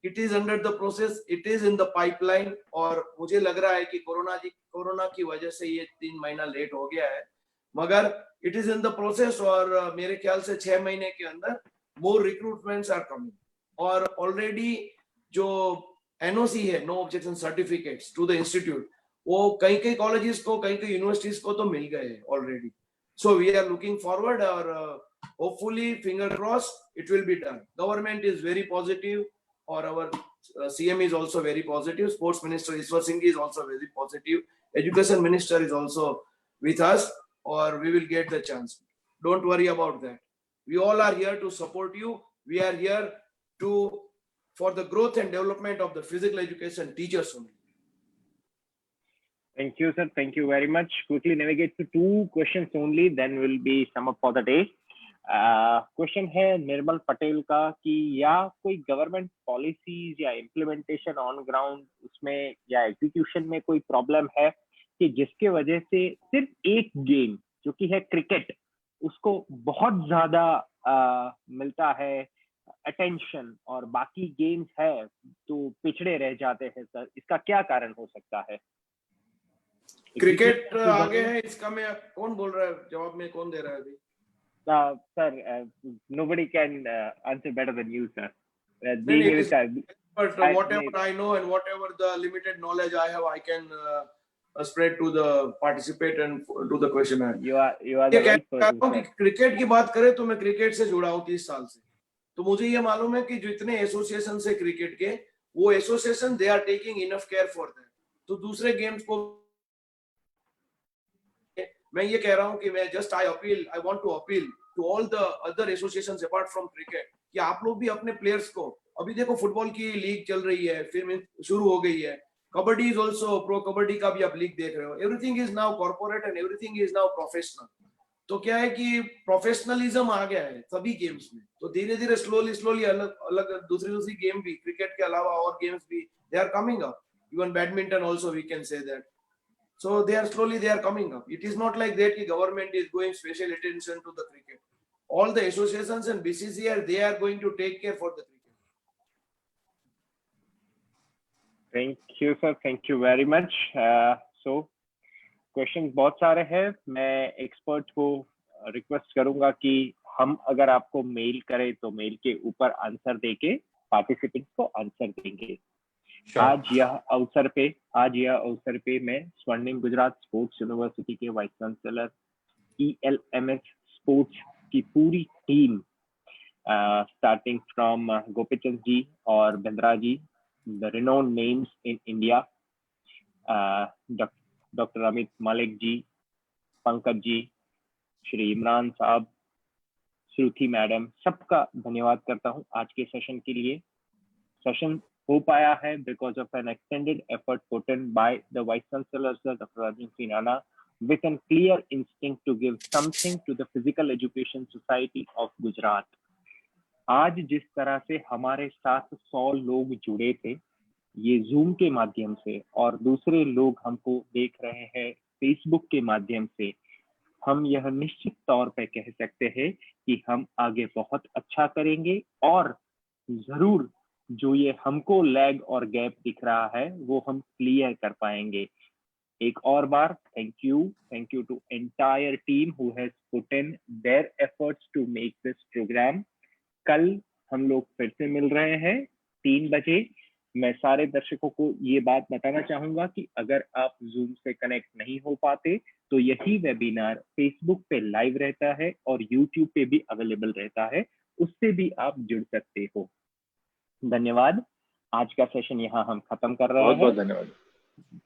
it is under the process, it is in the pipeline. और मुझे लग रहा है कि कोरोना की वजह से ये 3 महीना लेट हो गया है, मगर it is in the process. और मेरे ख्याल से 6 महीने के अंदर मोर रिक्रूटमेंट्स आर कमिंग। और ऑलरेडी जो एनओसी है, no objection certificates to the institute, वो कई कॉलेजेस को, कई यूनिवर्सिटीज को तो मिल गए हैं already. So we are looking forward, और hopefully finger cross it will be done. Government is very positive, और our CM is also very positive. Sports Minister Ishwar Singh is also very positive. Education Minister is also with us, or we will get the chance. Don't worry about that. We all are here to support you. We are here for the growth and development of the physical education teachers only. Thank you, sir. Thank you very much. Quickly navigate to 2 questions only, then we'll be sum up for the day. Question है निर्मल पटेल का कि या कोई government policies या implementation on ground उसमें या execution में कोई प्रॉब्लम है कि जिसके वजह से सिर्फ एक गेम जो कि है क्रिकेट, उसको बहुत ज्यादा मिलता है अटेंशन, और बाकी गेम्स है तो पिछड़े रह जाते हैं। सर, इसका क्या कारण हो सकता है? क्रिकेट आगे है, इसका मैं कौन बोल रहा है, जवाब में कौन दे रहा है अभी? Sir, nobody can answer better than you, sir. But whatever I know and whatever the limited knowledge I have, I can spread to the participant and do the question. You are the right person. Cricket की बात करें तो मैं cricket से जुड़ा हूँ 30 साल से, तो मुझे ये मालूम है कि जितने एसोसिएशन से क्रिकेट के, वो association they are taking enough care for that. तो दूसरे गेम्स को मैं ये कह रहा हूँ कि मैं I want to appeal to all the other associations apart from cricket कि आप लोग भी अपने प्लेयर्स को, अभी देखो फुटबॉल की लीग चल रही है, फिर शुरू हो गई है, kabaddi is also, pro kabaddi का भी आप लीग देख रहे हो। Everything is now corporate and everything is now professional. तो क्या है कि प्रोफेशनलिज्म आ गया है सभी गेम्स में, तो धीरे धीरे स्लोली अलग दूसरी गेम भी, क्रिकेट के अलावा और गेम्स भी they are coming up. Even badminton also we can say that. So they are coming up. It is not like that the government is going special attention to the cricket. All the associations and BCCI, they are going to take care for the cricket. Thank you, sir. Thank you very much. So questions बहुत सारे हैं। मैं expert को request करूंगा कि हम अगर आपको मेल करें तो मेल के ऊपर आंसर देके पार्टिसिपेंट्स को आंसर देंगे। आज यह अवसर पे मैं स्वर्णिम गुजरात स्पोर्ट्स यूनिवर्सिटी के वाइस चांसलर ELMS स्पोर्ट्स की पूरी team, starting from Gopichand ji or Bindra ji, the renowned names in India, Dr. Amit Malik ji, Pankaj ji, Shri Imran साहब, श्रुति मैडम, सबका धन्यवाद करता हूं आज के सेशन के लिए। सेशन हो पाया है because of an extended effort put in by the Vice Chancellor Sir Dr. Rajan Sinana with a clear instinct to give something to the Physical Education Society of Gujarat. आज जिस तरह से हमारे साथ 100 लोग जुड़े थे ये जूम के माध्यम से, और दूसरे लोग हमको देख रहे हैं फेसबुक के माध्यम से, हम यह निश्चित तौर पे कह सकते हैं कि हम आगे बहुत अच्छा करेंगे और जरूर जो ये हमको लैग और गैप दिख रहा है वो हम क्लियर कर पाएंगे। एक और बार thank you to entire team who has put in their efforts to make this programme. कल हम लोग फिर से मिल रहे हैं 3 बजे। मैं सारे दर्शकों को ये बात बताना चाहूंगा कि अगर आप जूम से कनेक्ट नहीं हो पाते तो यही वेबिनार फेसबुक पे लाइव रहता है और यूट्यूब पे भी अवेलेबल रहता है, उससे भी आप जुड़ सकते हो। धन्यवाद। आज का सेशन यहाँ हम खत्म कर रहे हैं। बहुत धन्यवाद।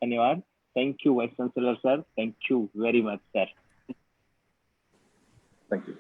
धन्यवाद। Thank you vice chancellor sir, thank you very much sir. Thank you.